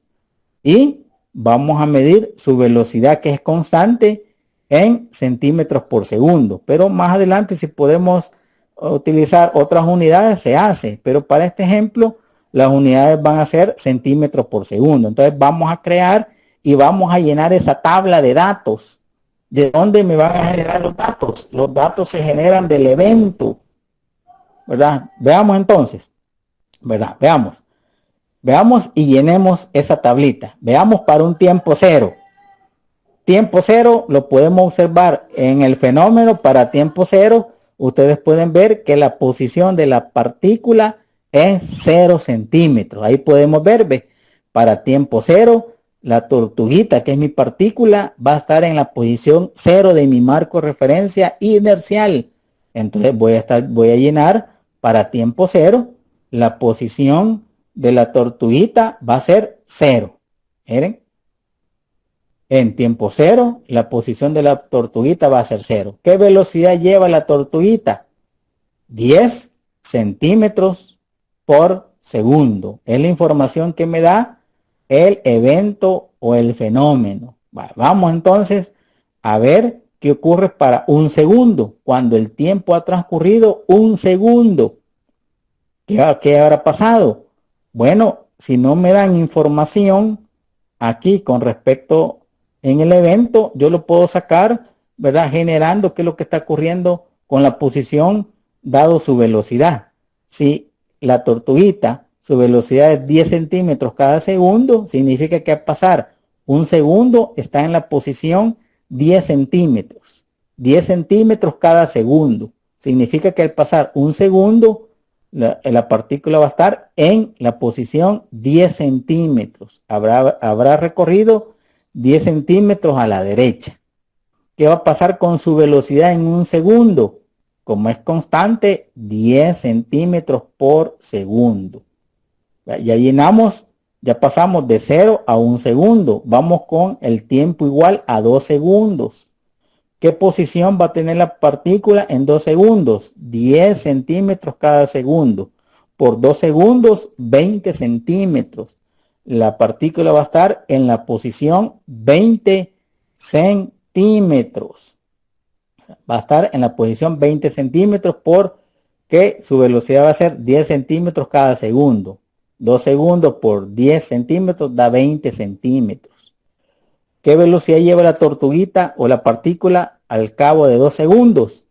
y vamos a medir su velocidad, que es constante, en centímetros por segundo. Pero más adelante, si podemos utilizar otras unidades, se hace. Pero para este ejemplo, las unidades van a ser centímetros por segundo. Entonces vamos a crear y vamos a llenar esa tabla de datos. ¿De dónde me van a generar los datos? Los datos se generan del evento, ¿verdad? Veamos entonces, ¿verdad? Veamos y llenemos esa tablita. Veamos para un tiempo 0. Tiempo 0 lo podemos observar en el fenómeno. Para tiempo 0, ustedes pueden ver que la posición de la partícula es 0 centímetros. Ahí podemos ver, ¿ve? Para tiempo 0, la tortuguita, que es mi partícula, va a estar en la posición 0 de mi marco de referencia inercial. Entonces voy a llenar para tiempo 0, la posición de la tortuguita va a ser 0. Miren. En tiempo 0, la posición de la tortuguita va a ser 0. ¿Qué velocidad lleva la tortuguita? 10 centímetros por segundo. Es la información que me da el evento o el fenómeno. Vamos entonces a ver qué ocurre para un segundo. Cuando el tiempo ha transcurrido un segundo, ¿qué habrá pasado? Bueno, si no me dan información aquí con respecto en el evento, yo lo puedo sacar ¿verdad? Generando qué es lo que está ocurriendo con la posición dado su velocidad. Si la tortuguita, su velocidad es 10 centímetros cada segundo, significa que al pasar un segundo está en la posición 10 centímetros. 10 centímetros cada segundo. Significa que al pasar un segundo, la partícula va a estar en la posición 10 centímetros. Habrá recorrido 10 centímetros a la derecha. ¿Qué va a pasar con su velocidad en un segundo? Como es constante, 10 centímetros por segundo. Ya llenamos, ya pasamos de 0 a 1 segundo. Vamos con el tiempo igual a 2 segundos. ¿Qué posición va a tener la partícula en 2 segundos? 10 centímetros cada segundo. Por 2 segundos, 20 centímetros. La partícula va a estar en la posición 20 centímetros. Va a estar en la posición 20 centímetros porque su velocidad va a ser 10 centímetros cada segundo. 2 segundos por 10 centímetros da 20 centímetros. ¿Qué velocidad lleva la tortuguita o la partícula al cabo de 2 segundos?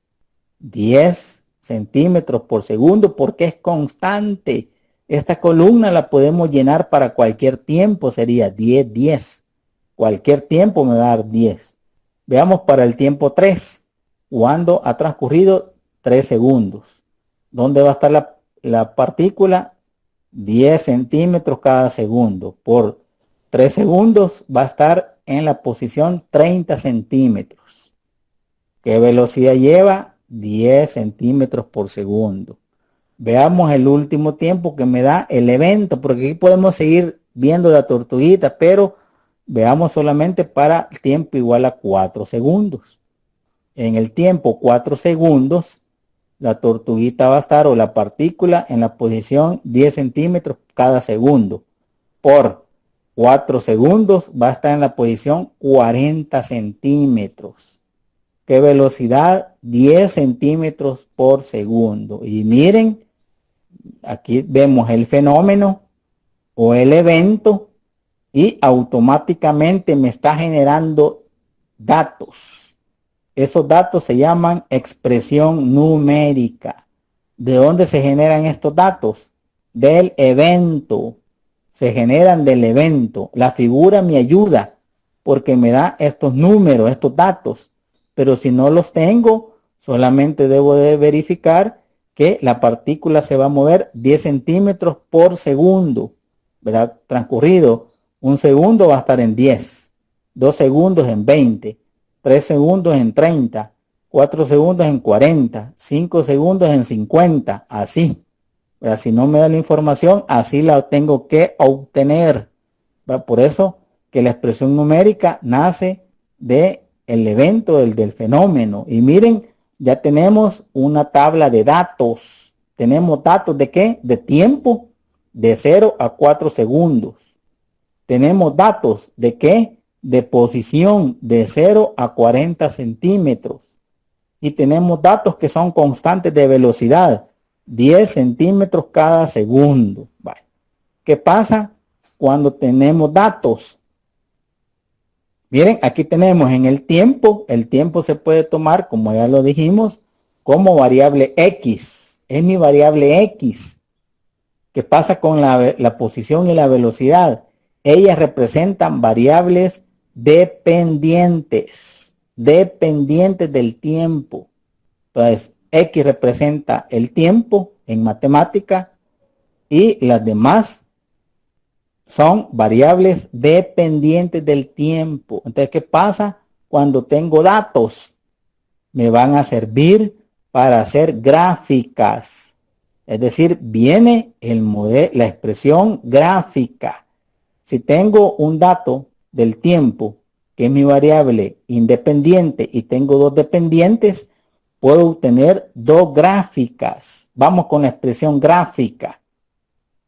10 centímetros por segundo porque es constante. Esta columna la podemos llenar para cualquier tiempo, sería 10, 10. Cualquier tiempo me va a dar 10. Veamos para el tiempo 3. Cuando ha transcurrido 3 segundos. ¿Dónde va a estar la partícula? 10 centímetros cada segundo. Por 3 segundos va a estar en la posición 30 centímetros. ¿Qué velocidad lleva? 10 centímetros por segundo. Veamos el último tiempo que me da el evento, porque aquí podemos seguir viendo la tortuguita, pero veamos solamente para el tiempo igual a 4 segundos. En el tiempo 4 segundos, la tortuguita va a estar o la partícula en la posición 10 centímetros cada segundo. Por 4 segundos va a estar en la posición 40 centímetros. ¿Qué velocidad? 10 centímetros por segundo. Y miren, aquí vemos el fenómeno o el evento y automáticamente me está generando datos. Esos datos se llaman expresión numérica. ¿De dónde se generan estos datos? Del evento. Se generan del evento. La figura me ayuda porque me da estos números, estos datos. Pero si no los tengo, solamente debo de verificar que la partícula se va a mover 10 centímetros por segundo. ¿Verdad? Transcurrido un segundo va a estar en 10. 2 segundos en 20. 3 segundos en 30, 4 segundos en 40, 5 segundos en 50, así. Pero si no me da la información, así la tengo que obtener. Por eso que la expresión numérica nace del evento, del fenómeno. Y miren, ya tenemos una tabla de datos. Tenemos datos de ¿qué? De tiempo, de 0 a 4 segundos. Tenemos datos de ¿qué? De posición de 0 a 40 centímetros. Y tenemos datos que son constantes de velocidad, 10 centímetros cada segundo. Vale. ¿Qué pasa cuando tenemos datos? Miren, aquí tenemos en el tiempo se puede tomar, como ya lo dijimos, como variable X. Es mi variable X. ¿Qué pasa con la posición y la velocidad? Ellas representan variables dependientes del tiempo. Entonces, X representa el tiempo en matemática y las demás son variables dependientes del tiempo. Entonces, ¿qué pasa cuando tengo datos? Me van a servir para hacer gráficas. Es decir, viene la expresión gráfica. Si tengo un dato del tiempo, que es mi variable independiente, y tengo dos dependientes, puedo obtener dos gráficas. Vamos con la expresión gráfica.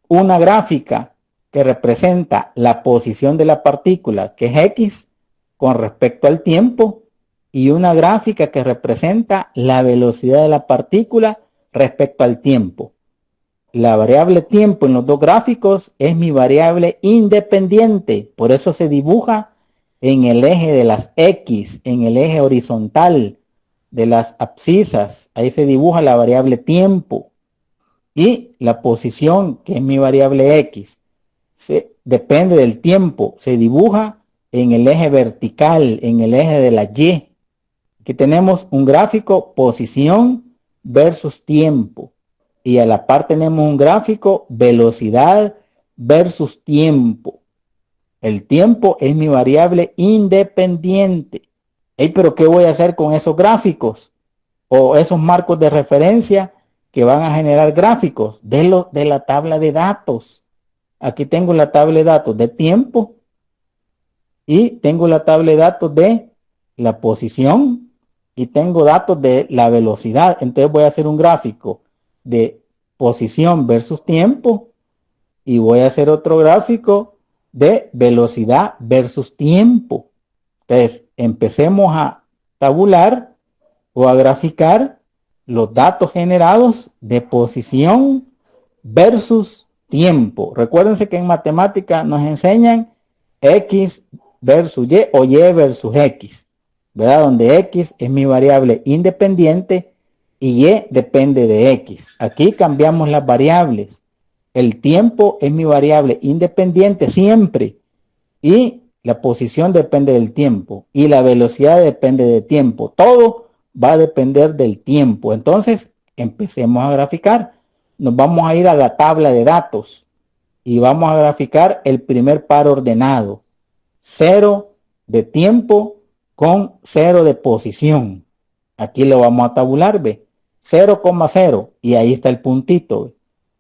Una gráfica que representa la posición de la partícula, que es X, con respecto al tiempo, y una gráfica que representa la velocidad de la partícula respecto al tiempo. La variable tiempo en los dos gráficos es mi variable independiente, por eso se dibuja en el eje de las X, en el eje horizontal de las abscisas. Ahí se dibuja la variable tiempo. Y la posición, que es mi variable X, depende del tiempo. Se dibuja en el eje vertical, en el eje de la Y. Aquí tenemos un gráfico posición versus tiempo. Y a la par tenemos un gráfico velocidad versus tiempo. El tiempo es mi variable independiente. Pero ¿qué voy a hacer con esos gráficos? O esos marcos de referencia que van a generar gráficos de la tabla de datos. Aquí tengo la tabla de datos de tiempo y tengo la tabla de datos de la posición y tengo datos de la velocidad. Entonces voy a hacer un gráfico de posición versus tiempo y voy a hacer otro gráfico de velocidad versus tiempo. Entonces empecemos a tabular o a graficar los datos generados de posición versus tiempo. Recuérdense que en matemática nos enseñan X versus Y o Y versus X, ¿verdad? Donde X es mi variable independiente y Y depende de X. Aquí cambiamos las variables. El tiempo es mi variable independiente siempre y la posición depende del tiempo y la velocidad depende del tiempo. Todo va a depender del tiempo. Entonces, empecemos a graficar. Nos vamos a ir a la tabla de datos y vamos a graficar el primer par ordenado. 0 de tiempo con 0 de posición. Aquí lo vamos a tabular, ve. 0,0 y ahí está el puntito.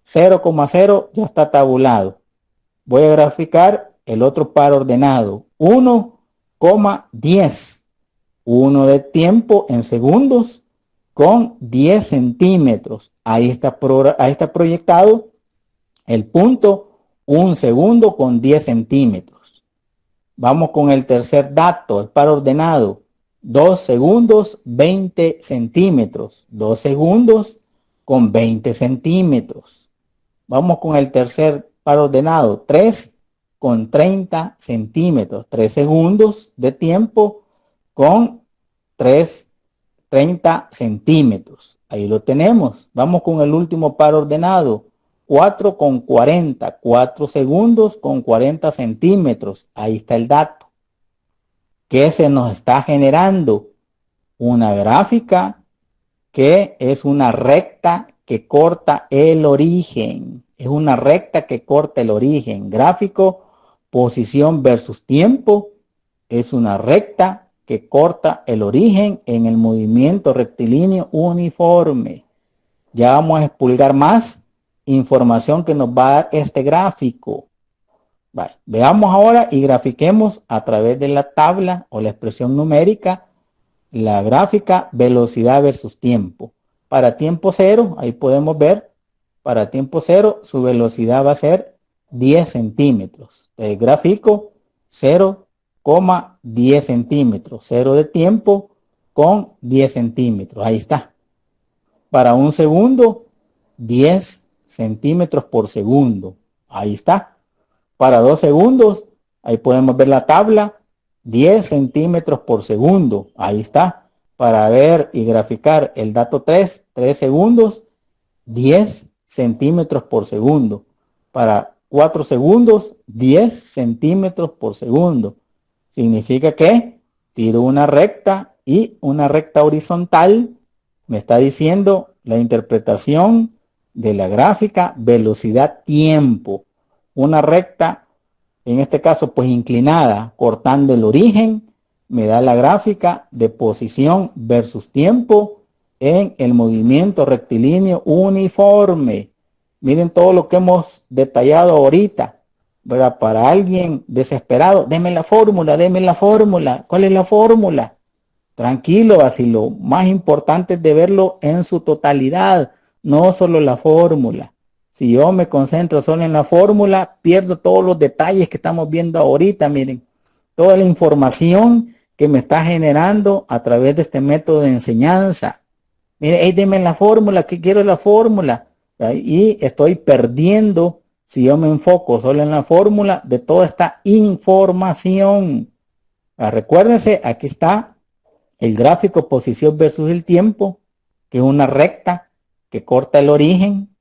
0,0 ya está tabulado. Voy a graficar el otro par ordenado. 1,10. 1 de tiempo en segundos con 10 centímetros. Ahí está proyectado el punto 1 segundo con 10 centímetros. Vamos con el tercer dato, el par ordenado. 2 segundos, 20 centímetros. 2 segundos con 20 centímetros. Vamos con el tercer par ordenado. 3 con 30 centímetros. 3 segundos de tiempo con 30 centímetros. Ahí lo tenemos. Vamos con el último par ordenado. 4 con 40. 4 segundos con 40 centímetros. Ahí está el dato. ¿Qué se nos está generando? Una gráfica que es una recta que corta el origen. Es una recta que corta el origen. Gráfico, posición versus tiempo. Es una recta que corta el origen en el movimiento rectilíneo uniforme. Ya vamos a expulgar más información que nos va a dar este gráfico. Vale. Veamos ahora y grafiquemos a través de la tabla o la expresión numérica la gráfica velocidad versus tiempo. Para tiempo cero, ahí podemos ver, para tiempo cero su velocidad va a ser 10 centímetros. El gráfico 0,10 centímetros. 0 de tiempo con 10 centímetros. Ahí está. Para un segundo, 10 centímetros por segundo. Ahí está. Para 2 segundos, ahí podemos ver la tabla, 10 centímetros por segundo. Ahí está. Para ver y graficar el dato 3 segundos, 10 centímetros por segundo. Para 4 segundos, 10 centímetros por segundo. Significa que tiro una recta y una recta horizontal me está diciendo la interpretación de la gráfica velocidad-tiempo. Una recta, en este caso pues inclinada, cortando el origen, me da la gráfica de posición versus tiempo en el movimiento rectilíneo uniforme. Miren todo lo que hemos detallado ahorita, ¿verdad? Para alguien desesperado, deme la fórmula, deme la fórmula. ¿Cuál es la fórmula? Tranquilo, así lo más importante es de verlo en su totalidad, no solo la fórmula. Si yo me concentro solo en la fórmula, pierdo todos los detalles que estamos viendo ahorita. Miren, toda la información que me está generando a través de este método de enseñanza. Miren, deme la fórmula, que quiero la fórmula. Y estoy perdiendo, si yo me enfoco solo en la fórmula, de toda esta información. Recuérdense, aquí está el gráfico posición versus el tiempo, que es una recta que corta el origen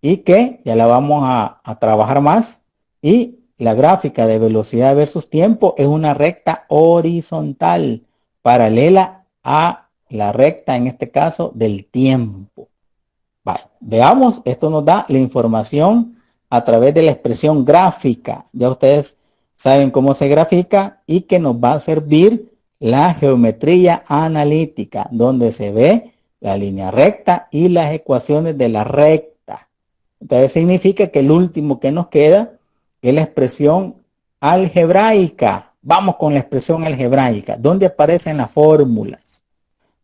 y que ya la vamos a trabajar más. Y la gráfica de velocidad versus tiempo es una recta horizontal, paralela a la recta, en este caso, del tiempo. Vale, veamos, esto nos da la información a través de la expresión gráfica. Ya ustedes saben cómo se grafica y que nos va a servir la geometría analítica, donde se ve la línea recta y las ecuaciones de la recta. Entonces significa que el último que nos queda es la expresión algebraica. Vamos con la expresión algebraica, donde aparecen las fórmulas,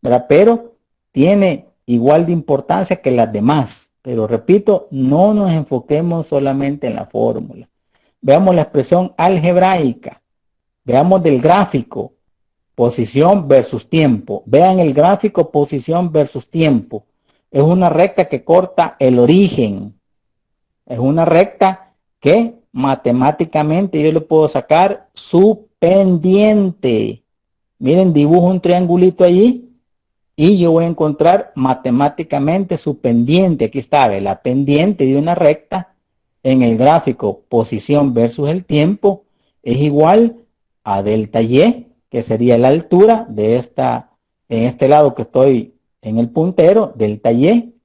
¿verdad? Pero tiene igual de importancia que las demás. Pero repito, no nos enfoquemos solamente en la fórmula. Veamos la expresión algebraica. Veamos del gráfico, posición versus tiempo. Vean el gráfico, posición versus tiempo. Es una recta que corta el origen. Es una recta que matemáticamente yo le puedo sacar su pendiente. Miren, dibujo un triangulito allí y yo voy a encontrar matemáticamente su pendiente. Aquí está, ¿ve? La pendiente de una recta en el gráfico posición versus el tiempo es igual a delta y, que sería la altura de esta, en este lado que estoy en el puntero, delta y,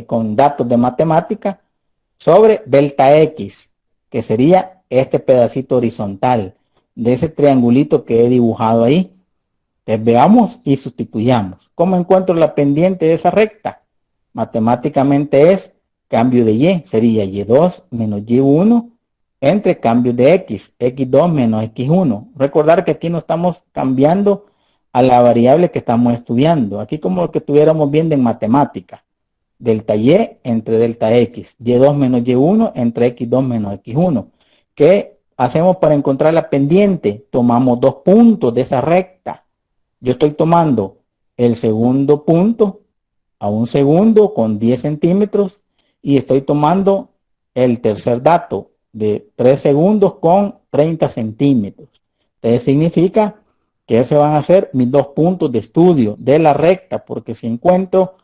con datos de matemática, sobre delta x, que sería este pedacito horizontal de ese triangulito que he dibujado ahí. Entonces veamos y sustituyamos. ¿Cómo encuentro la pendiente de esa recta? Matemáticamente es cambio de y, sería y2 menos y1 entre cambios de x, x2 menos x1. Recordar que aquí no estamos cambiando a la variable que estamos estudiando. Aquí como lo que estuviéramos viendo en matemática. Delta y entre delta x, y2 menos y1 entre x2 menos x1. ¿Qué hacemos para encontrar la pendiente? Tomamos dos puntos de esa recta. Yo estoy tomando el segundo punto a un segundo con 10 centímetros y estoy tomando el tercer dato de 3 segundos con 30 centímetros. Entonces significa que se van a hacer mis dos puntos de estudio de la recta, porque si encuentro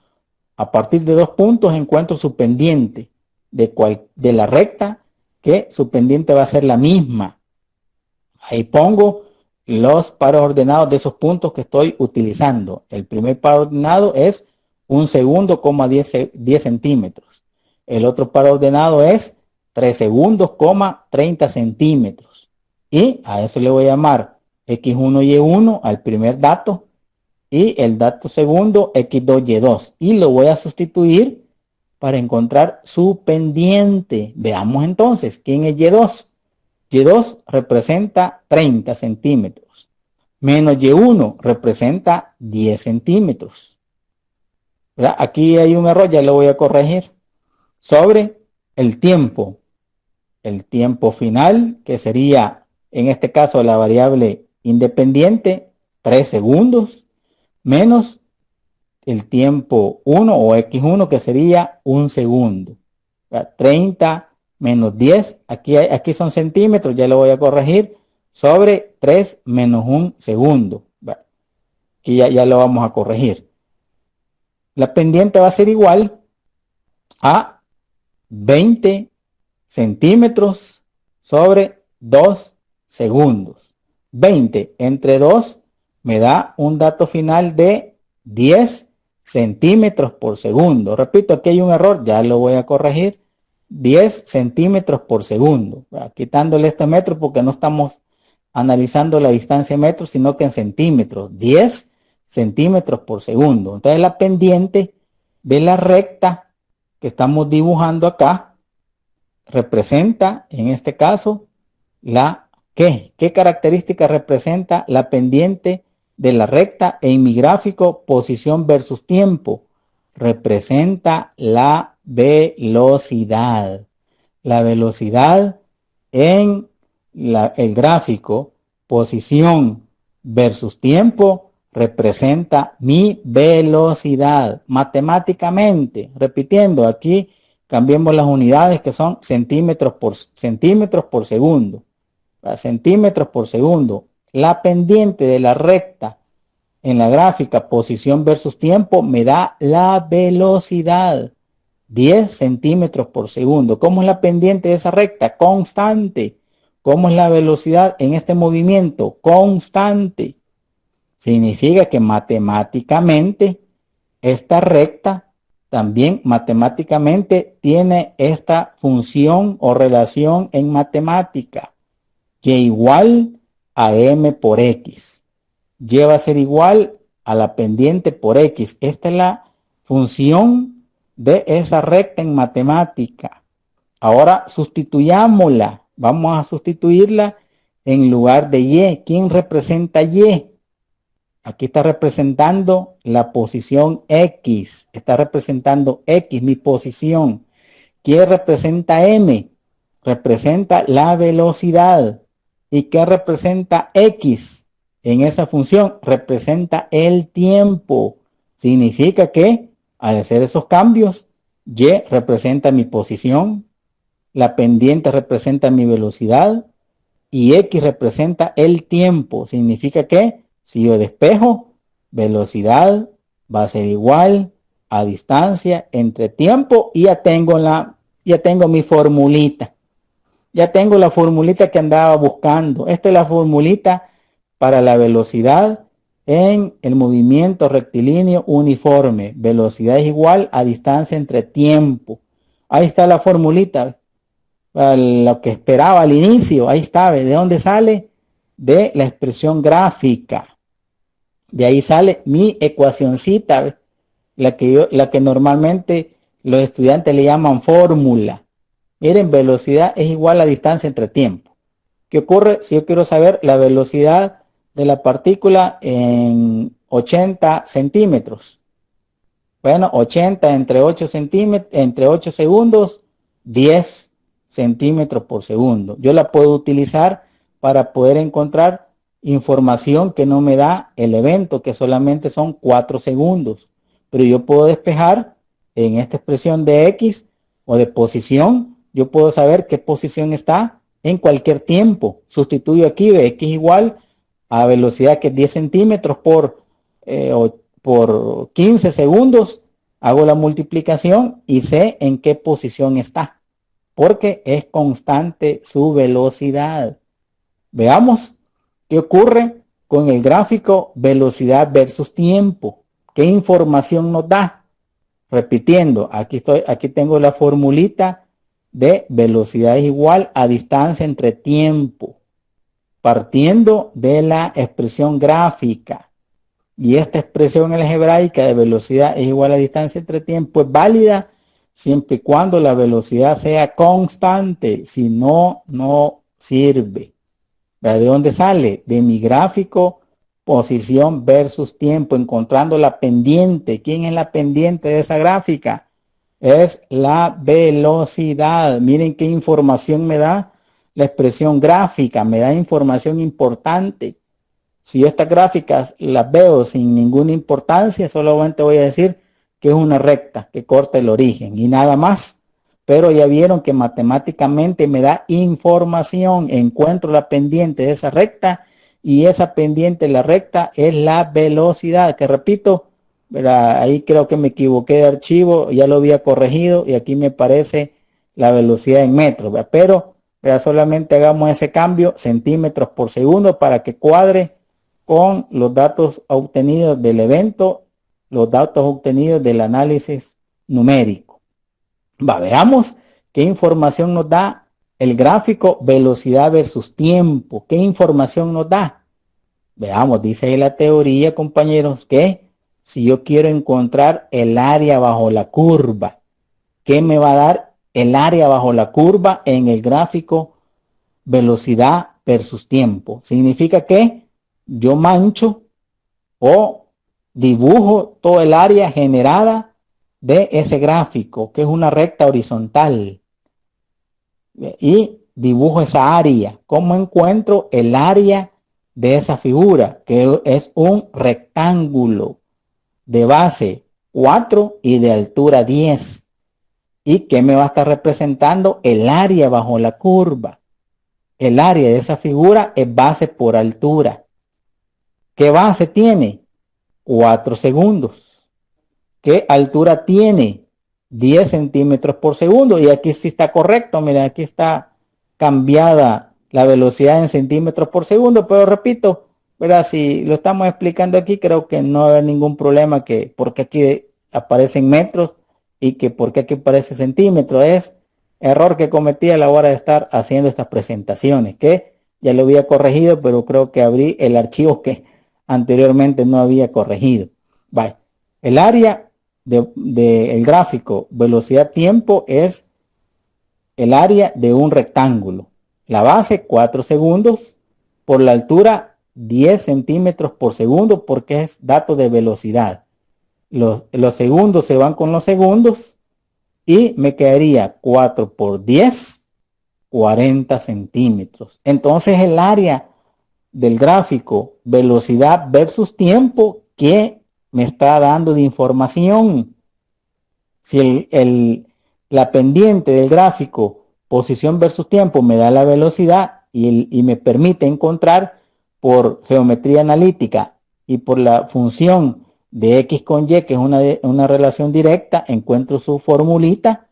a partir de dos puntos encuentro su pendiente de la recta, que su pendiente va a ser la misma. Ahí pongo los paros ordenados de esos puntos que estoy utilizando. El primer paro ordenado es un segundo, 10 centímetros. El otro paro ordenado es 3 segundos, 30 centímetros. Y a eso le voy a llamar x1 y y1 al primer dato y el dato segundo x2 y y2. Y lo voy a sustituir para encontrar su pendiente. Veamos entonces, ¿quién es y2? Y2 representa 30 centímetros. Menos Y1 representa 10 centímetros. ¿Verdad? Aquí hay un error, ya lo voy a corregir. Sobre el tiempo. El tiempo final, que sería, en este caso, la variable independiente, 3 segundos, menos el tiempo 1 o X1, que sería 1 segundo. ¿Verdad? 30 menos 10, aquí son centímetros, ya lo voy a corregir, sobre 3 menos 1 segundo. Aquí ya lo vamos a corregir. La pendiente va a ser igual a 20 centímetros sobre 2 segundos. 20 entre 2 me da un dato final de 10 centímetros por segundo. Repito, aquí hay un error, ya lo voy a corregir. 10 centímetros por segundo, quitándole este metro porque no estamos analizando la distancia en metros, sino que en centímetros, 10 centímetros por segundo. Entonces la pendiente de la recta que estamos dibujando acá representa, en este caso, ¿qué característica representa la pendiente de la recta en mi gráfico posición versus tiempo? Representa la velocidad. La velocidad en el gráfico posición versus tiempo representa mi velocidad. Matemáticamente, repitiendo, aquí cambiemos las unidades que son centímetros por segundo. Centímetros por segundo. la pendiente de la recta en la gráfica posición versus tiempo me da la velocidad. 10 centímetros por segundo. ¿Cómo es la pendiente de esa recta? Constante. ¿Cómo es la velocidad en este movimiento? Constante. Significa que matemáticamente esta recta también matemáticamente tiene esta función o relación en matemática, que igual a m por x. Y va a ser igual a la pendiente por x. Esta es la función de esa recta en matemática. Ahora sustituyámosla. Vamos a sustituirla en lugar de y. ¿Quién representa y? Aquí está representando la posición X. Está representando X, mi posición. ¿Qué representa M? Representa la velocidad. ¿Y qué representa X? En esa función representa el tiempo. Significa que al hacer esos cambios, Y representa mi posición, la pendiente representa mi velocidad y X representa el tiempo. Significa que si yo despejo, velocidad va a ser igual a distancia entre tiempo y ya tengo mi formulita. Ya tengo la formulita que andaba buscando. Esta es la formulita para la velocidad en el movimiento rectilíneo uniforme. Velocidad es igual a distancia entre tiempo. Ahí está la formulita. Lo que esperaba al inicio. Ahí está. ¿De dónde sale? De la expresión gráfica. De ahí sale mi ecuacioncita. La que normalmente los estudiantes le llaman fórmula. Miren, velocidad es igual a distancia entre tiempo. ¿Qué ocurre si yo quiero saber la velocidad de la partícula en 80 centímetros? Bueno, 80 entre 8 centímetros, entre 8 segundos, 10 centímetros por segundo. Yo la puedo utilizar para poder encontrar información que no me da el evento, que solamente son 4 segundos. Pero yo puedo despejar en esta expresión de X o de posición. Yo puedo saber qué posición está en cualquier tiempo. Sustituyo aquí de X igual a velocidad que es 10 centímetros por 15 segundos. Hago la multiplicación y sé en qué posición está. Porque es constante su velocidad. Veamos qué ocurre con el gráfico velocidad versus tiempo. ¿Qué información nos da? Repitiendo, aquí tengo la formulita de velocidad es igual a distancia entre tiempo, partiendo de la expresión gráfica. Y esta expresión algebraica de velocidad es igual a distancia entre tiempo es válida siempre y cuando la velocidad sea constante. Si no, no sirve. ¿De dónde sale? De mi gráfico posición versus tiempo, encontrando la pendiente. ¿Quién es la pendiente de esa gráfica? Es la velocidad. Miren qué información me da la expresión gráfica. Me da información importante. Si yo estas gráficas las veo sin ninguna importancia, solamente voy a decir que es una recta que corta el origen y nada más. Pero ya vieron que matemáticamente me da información. Encuentro la pendiente de esa recta y esa pendiente de la recta es la velocidad. Que repito, ¿verdad? Ahí creo que me equivoqué de archivo, ya lo había corregido y aquí me parece la velocidad en metros. ¿Verdad? Pero solamente hagamos ese cambio, centímetros por segundo, para que cuadre con los datos obtenidos del evento, los datos obtenidos del análisis numérico. Veamos qué información nos da el gráfico velocidad versus tiempo. ¿Qué información nos da? Veamos, dice ahí la teoría, compañeros, que si yo quiero encontrar el área bajo la curva, ¿qué me va a dar el área bajo la curva en el gráfico velocidad versus tiempo? Significa que yo mancho o dibujo todo el área generada de ese gráfico, que es una recta horizontal, y dibujo esa área. ¿Cómo encuentro el área de esa figura? Que es un rectángulo de base 4 y de altura 10. ¿Y qué me va a estar representando? El área bajo la curva. El área de esa figura es base por altura. ¿Qué base tiene? 4 segundos. ¿Qué altura tiene? 10 centímetros por segundo. Y aquí sí está correcto. Miren, aquí está cambiada la velocidad en centímetros por segundo. Pero repito, ¿verdad? Si lo estamos explicando aquí, creo que no va a haber ningún problema que porque aquí aparecen metros y que porque aquí aparece centímetros. Es error que cometí a la hora de estar haciendo estas presentaciones, que ya lo había corregido, pero creo que abrí el archivo que anteriormente no había corregido. Vale. El área del gráfico velocidad-tiempo es el área de un rectángulo. La base 4 segundos por la altura 10 centímetros por segundo porque es dato de velocidad. Los segundos se van con los segundos y me quedaría 4 por 10, 40 centímetros. Entonces el área del gráfico velocidad versus tiempo que me está dando de información. Si la pendiente del gráfico posición versus tiempo me da la velocidad y me permite encontrar por geometría analítica y por la función de X con Y, que es una relación directa, encuentro su formulita,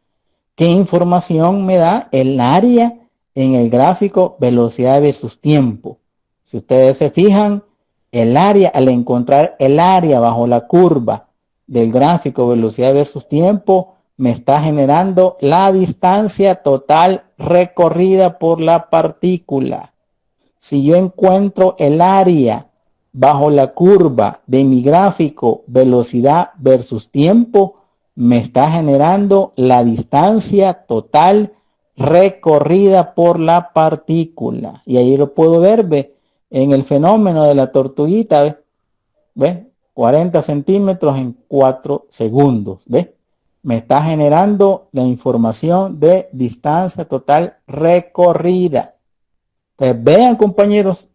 qué información me da el área en el gráfico velocidad versus tiempo. Si ustedes se fijan, el área, al encontrar el área bajo la curva del gráfico velocidad versus tiempo, me está generando la distancia total recorrida por la partícula. Si yo encuentro el área bajo la curva de mi gráfico velocidad versus tiempo, me está generando la distancia total recorrida por la partícula. Y ahí lo puedo ver, ¿ve? En el fenómeno de la tortuguita, ¿ve? 40 centímetros en 4 segundos, ¿ve? Me está generando la información de distancia total recorrida. Entonces, vean, compañeros,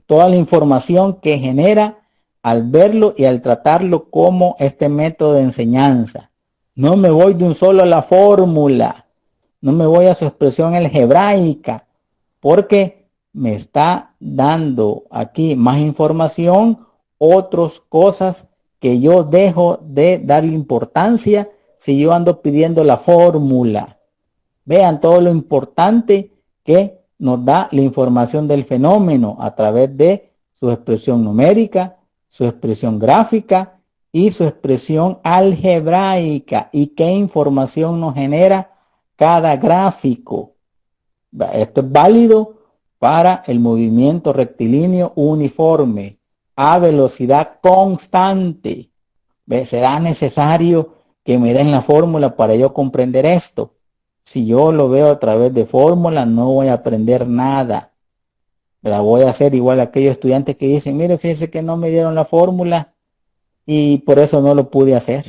toda la información que genera al verlo y al tratarlo como este método de enseñanza. No me voy de un solo a la fórmula, no me voy a su expresión algebraica, porque me está dando aquí más información, otras cosas que yo dejo de darle importancia si yo ando pidiendo la fórmula. Vean todo lo importante que nos da la información del fenómeno a través de su expresión numérica, su expresión gráfica y su expresión algebraica, y qué información nos genera cada gráfico. Esto es válido para el movimiento rectilíneo uniforme a velocidad constante. ¿Será necesario que me den la fórmula para yo comprender esto? Si yo lo veo a través de fórmulas, no voy a aprender nada. La voy a hacer igual a aquellos estudiantes que dicen, mire, fíjense que no me dieron la fórmula y por eso no lo pude hacer.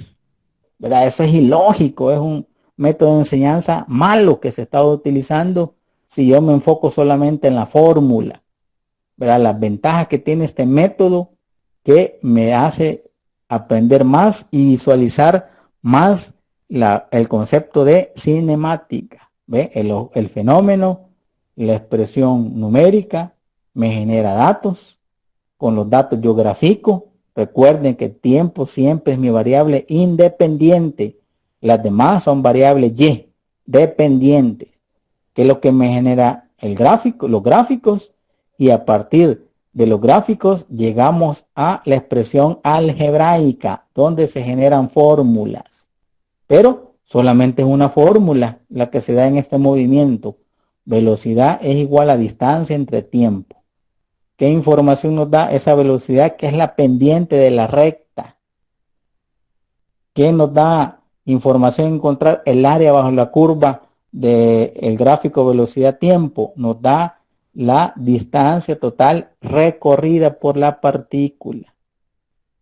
¿Verdad? Eso es ilógico, es un método de enseñanza malo que se está utilizando si yo me enfoco solamente en la fórmula. ¿Verdad? Las ventajas que tiene este método que me hace aprender más y visualizar más el concepto de cinemática. ¿Ve? El fenómeno, la expresión numérica me genera datos. Con los datos yo grafico. Recuerden que el tiempo siempre es mi variable independiente. Las demás son variables Y, dependientes. Que es lo que me genera el gráfico, los gráficos. Y a partir de los gráficos llegamos a la expresión algebraica, donde se generan fórmulas. Pero solamente es una fórmula la que se da en este movimiento. Velocidad es igual a distancia entre tiempo. ¿Qué información nos da esa velocidad que es la pendiente de la recta? ¿Qué nos da información encontrar el área bajo la curva del gráfico velocidad-tiempo? Nos da la distancia total recorrida por la partícula.